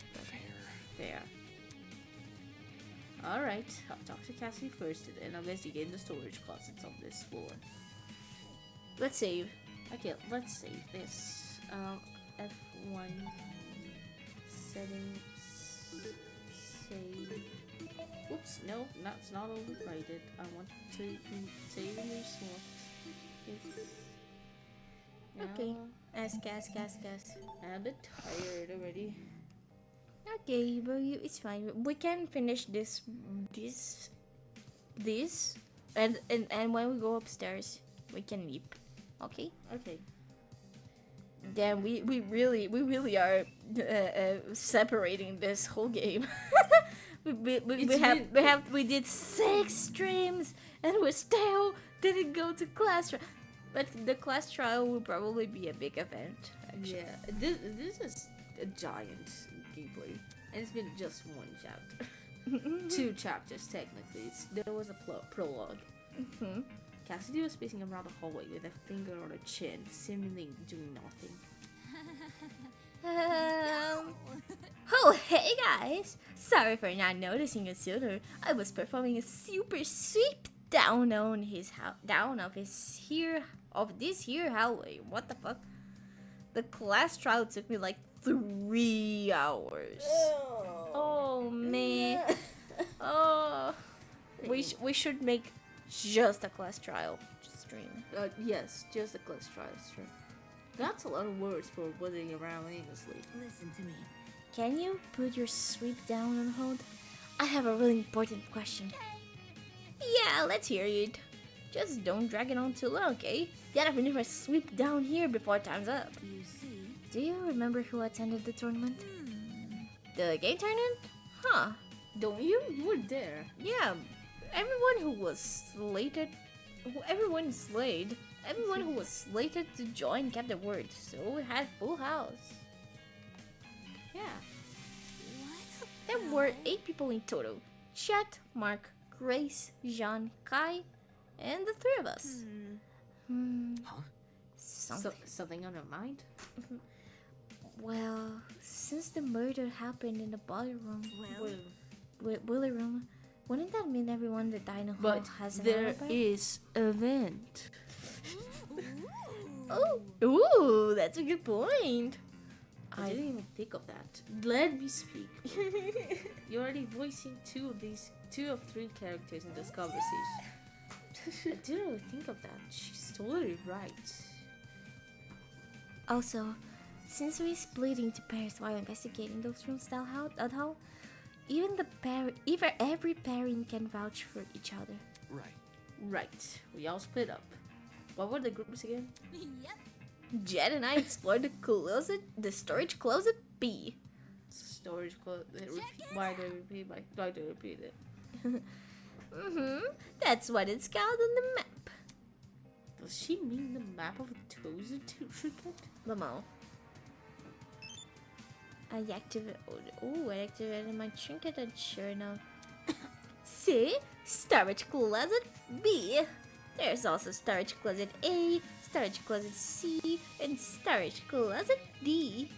There. Alright, I'll talk to Cassie first and then I'll investigate the storage closets on this floor. Let's save. Okay, let's save this. F1 settings. Save. Oops, no, that's not overrated. I want to save a new slot. Okay. Ask. I'm a bit tired already. Okay, but it's fine. We can finish this, and when we go upstairs, we can leap. Okay. Okay. Damn, we really are separating this whole game. We did 6 streams and we still didn't go to class trial. But the class trial will probably be a big event. Actually. Yeah, this is a giant gameplay, and it's been just one chapter. 2 chapters technically. There was a prologue. Cassidy was pacing around the hallway with a finger on her chin, seemingly doing nothing. Oh, hey guys! Sorry for not noticing it sooner. I was performing a super sweep down on his of this here hallway. What the fuck? The class trial took me like 3 hours. Oh man. Oh, we should make just a class trial stream. Yes, just a class trial stream. That's a lot of words for whittling around aimlessly. Listen to me. Can you put your sweep down on hold? I have a really important question. Yeah, let's hear it. Just don't drag it on too long, okay? Gotta finish my sweep down here before time's up. You see? Do you remember who attended the tournament? The game tournament? Huh. Don't you? You were there. Yeah, everyone who was slated to join kept their word, so we had full house. Yeah. What? There were 8 people in total. Chet, Mark, Grace, Jean, Kai, and the 3 of us. Huh? Something on your mind? Well, since the murder happened in the ballroom, Well, Willy room, wouldn't that mean everyone that died in the hall But has an there alibi? is event. Ooh, that's a good point. I didn't even think of that. Let me speak. You're already voicing 2 of 3 characters in this conversation. I didn't really think of that. She's totally right. Also, since we split into pairs while investigating those rooms at how, even every pairing can vouch for each other. Right. Right. We all split up. What were the groups again? yep. Jet and I explored the storage closet B. Storage closet. Why do I repeat it? That's what it's called on the map. Does she mean the map of Tozer Trinket? Lamo. I activated my trinket and sure enough. See? Storage closet B. There's also storage closet A, storage closet C, and storage closet D.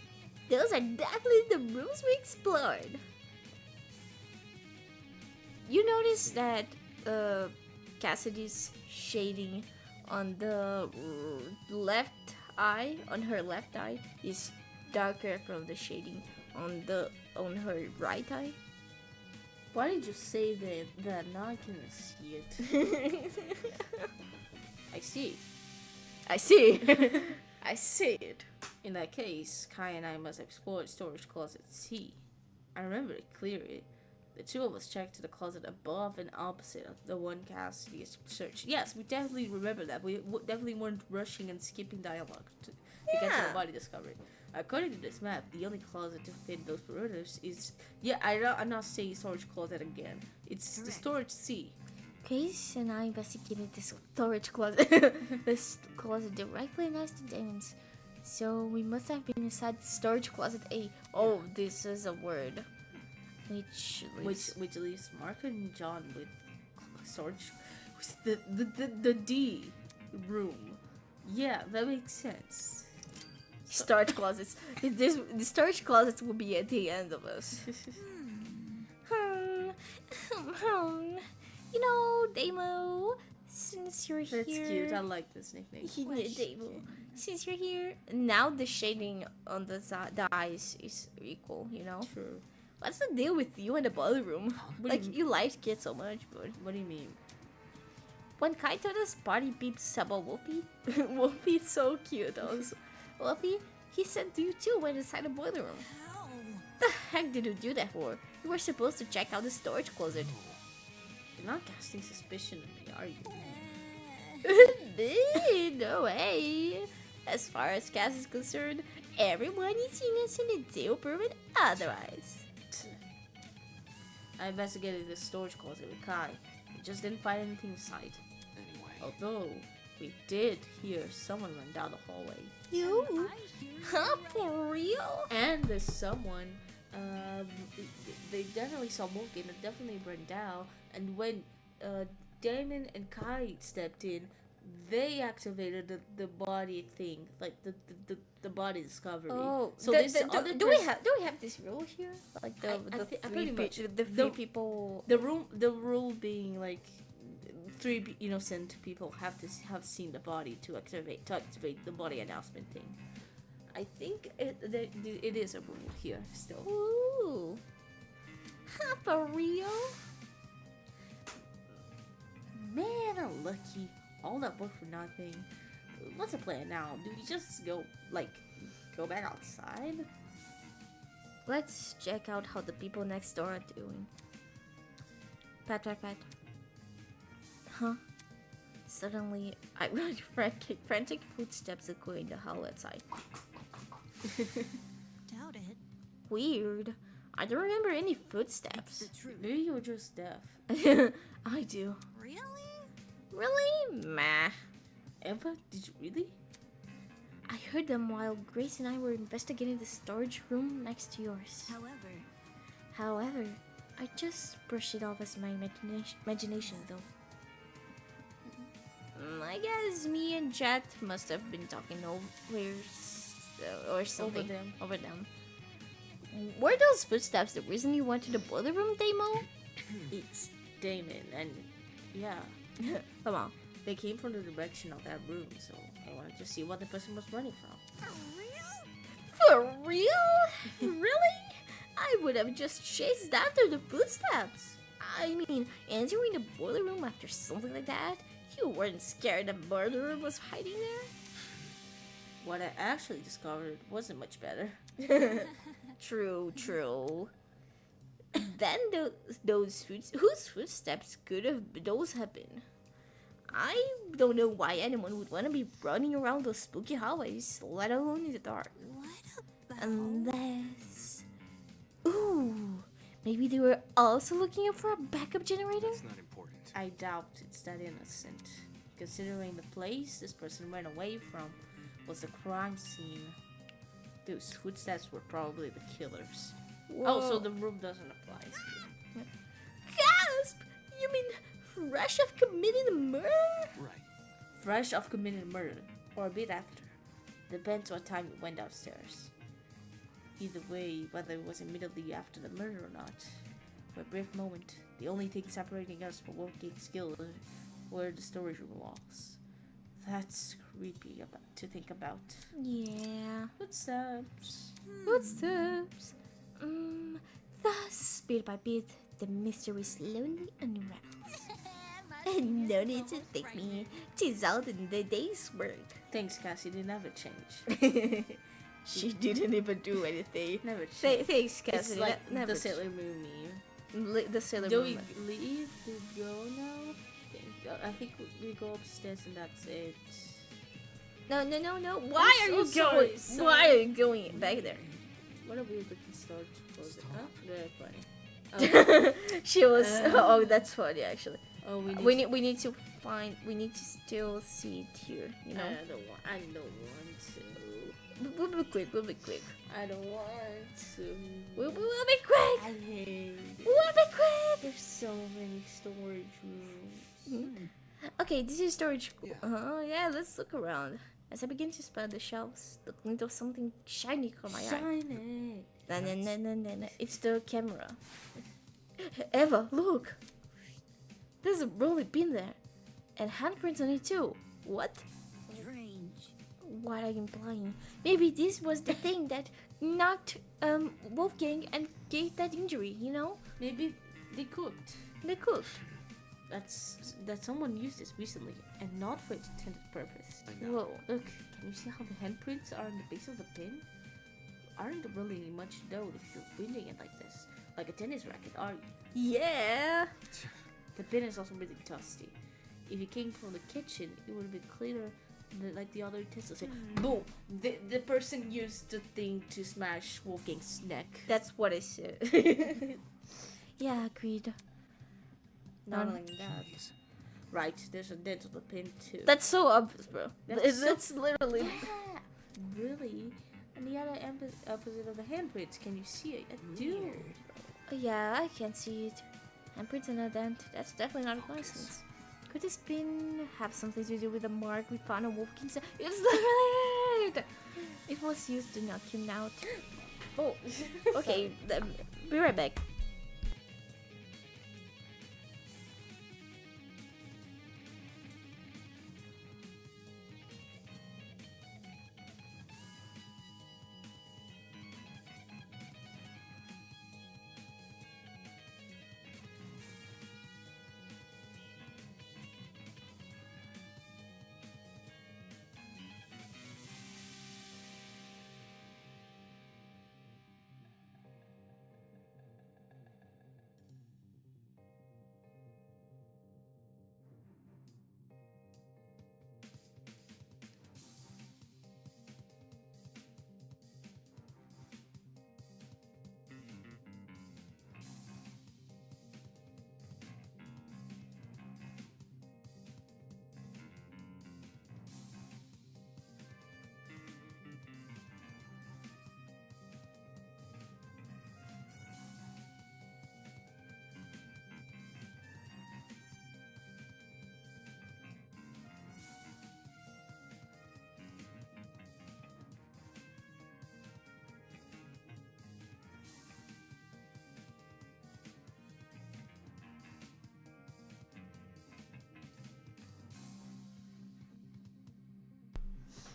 Those are definitely the rooms we explored. You notice that Cassidy's shading on the left eye, on her left eye, is darker from the shading on her right eye. Why did you say that? Now I can see it. I see. I see. I see it. In that case, Kai and I must have explored storage closet C. I remember it clearly. The 2 of us checked to the closet above and opposite of the one Cassidy searched. Yes, we definitely remember that. We definitely weren't rushing and skipping dialogue to get to the body discovery. According to this map, the only closet to fit those perimeters is... Yeah, I'm not saying storage closet again. It's the storage C. Grace and I investigated this storage closet. This closet directly next to Damon's. So we must have been inside storage closet A. Oh, this is a word. Which leaves Mark and John with storage... The D room. Yeah, that makes sense. Storage closets. The storage closets will be at the end of us. You know, Damo, since you're here... That's cute, I like this nickname. Damo, since you're here, now the shading on the eyes is equal, you know? True. What's the deal with you in the ballroom? Like, you liked it so much, but... What do you mean? When Kai told us party peeps about Wolfie, Wolfie's so cute also. Wolfie, he said you too went inside the boiler room. How? The heck did you do that for? You were supposed to check out the storage closet. You're not casting suspicion on me, are you? No way. As far as Cass is concerned, everyone is innocent until proven otherwise. I investigated the storage closet with Kai. We just didn't find anything inside. Anyway. Although, we did hear someone run down the hallway. You? Huh? For real? And there's someone, they definitely saw Morgan and definitely ran down. And when Damon and Kai stepped in, they activated the body thing, like the body discovery. Oh, so the- this the- other do we person- have this rule here? Like the pretty much. the three people. the rule being like three innocent people have to have seen the body to activate the body announcement thing. I think it is a rule here still. Ooh. Huh, for real? Man, unlucky. All that work for nothing. What's the plan now? Do we just go back outside? Let's check out how the people next door are doing. Pat. Huh? Suddenly, I heard frantic footsteps echoing the hall outside. Doubt it. Weird. I don't remember any It's footsteps. the truth. Maybe you're just deaf. I do. Really? Really? Meh. Eva, did you really? I heard them while Grace and I were investigating the storage room next to yours. However, I just brushed it off as my imagination though. I guess me and Jet must have been talking or something over them. Were those footsteps the reason you went to the boiler room, Damo? It's Damon, and yeah, Come on. they came from the direction of that room, so I wanted to see what the person was running from. For real? Really? I would have just chased after the footsteps. I mean, entering the boiler room after something like that? You weren't scared the murderer was hiding there? What I actually discovered wasn't much better. True. Then those whose footsteps could have those have been? I don't know why anyone would want to be running around those spooky hallways, let alone in the dark. What about? Unless... Ooh, maybe they were also looking up for a backup generator? That's not important. I doubt it's that innocent, considering the place this person ran away from was a crime scene. Those footsteps were probably the killers. Oh, so the rule doesn't apply. Gasp! You mean fresh off committing a murder? Right. Fresh off committing murder, or a bit after. Depends what time you went downstairs. Either way, whether it was immediately after the murder or not. For a brief moment, the only thing separating us from working skills were the storage room walls. That's creepy to think about. Yeah. Footsteps. Footsteps. Thus, bit by bit, the mystery slowly unravels. And no need to thank me. 'Tis all in the day's work. Thanks, Cassie. They never change. She didn't even do anything. Never change. Thanks, It's Cassidy. like Never the Sailor Moon meme. The Sailor Do Moon. we leave? Do we go now? I think we go upstairs and that's it. No. Why I'm are you so sorry, going? sorry. Why are you going back there? What a weird looking storage closet, huh? Very funny. She was. Oh, that's funny actually. Oh, We need to find. We need to still see it here. You know. I don't want to. We'll be quick. I don't want to. We'll be quick. I hate it. We'll be quick. There's so many storage rooms. Okay, this is storage. Yeah. Yeah, let's look around. As I begin to span the shelves, the glint of something shiny caught my eye. Shiny. No, it's the camera. Eva, look! There's a rolling pin there. And handprints on it too. What? Strange. What are you implying? Maybe this was the thing that knocked Wolfgang and gave that injury, you know? Maybe they cooked. They cooked. That someone used this recently and not for its intended purpose. I know. Whoa. Look, can you see how the handprints are on the base of the pin? Aren't really much dough if you're bending it like this. Like a tennis racket, are you? Yeah. The pin is also really dusty. If you came from the kitchen, it would have been cleaner like the other utensils. Boom! The person used the thing to smash Wolfgang's neck. That's what I said. Yeah, agreed. Not only that. Right, there's a dent on the pin too. That's so obvious, bro. That's That's literally. Yeah, really? And the other opposite of the handprints, can you see it? I do. Yeah, I can see it. Handprints and a dent. That's definitely not a coincidence. Could this pin have something to do with the mark we found on Wolfgang's? It's literally it! It was used to knock him out. Oh, Okay, be right back.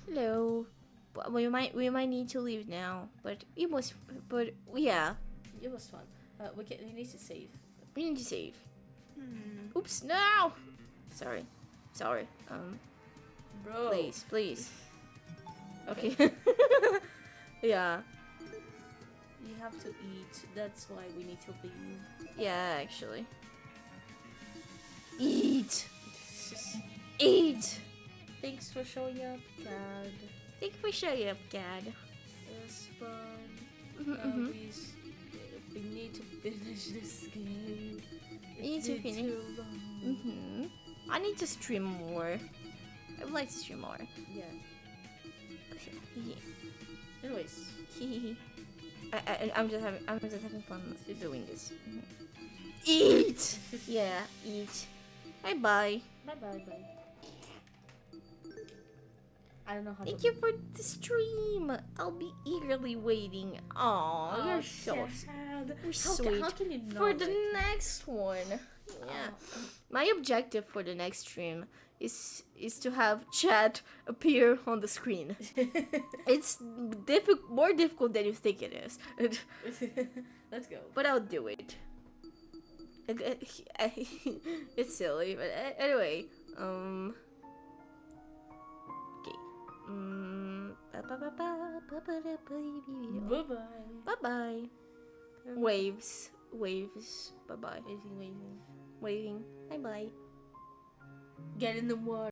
Hello. But we might need to leave now. But it was. But yeah, it was fun. We need to save. we need to save. Oops! No. Sorry. Bro. Please. Okay. Yeah. You have to eat. That's why we need to leave. Yeah. Actually. Eat. Eat. Thanks for showing up, Dad. Thank you for showing up, Gad. It was fun. Mhm. We need to finish this game. We need to finish. Too long. I need to stream more. I would like to stream more. Yeah. Anyways, I'm just having fun doing this. Eat. Yeah, eat. Bye bye. bye. I don't know how Thank to. you for the stream. I'll be eagerly waiting. Aw, you're so sad. you're sweet. How can you not? For the next one. Yeah. My objective for the next stream is to have chat appear on the screen. It's more difficult than you think it is. Let's go. But I'll do it. It's silly, but anyway. Okay. Bye bye. Bye bye. Waves. Bye bye. Waving. Waving. Bye bye. Get in the water.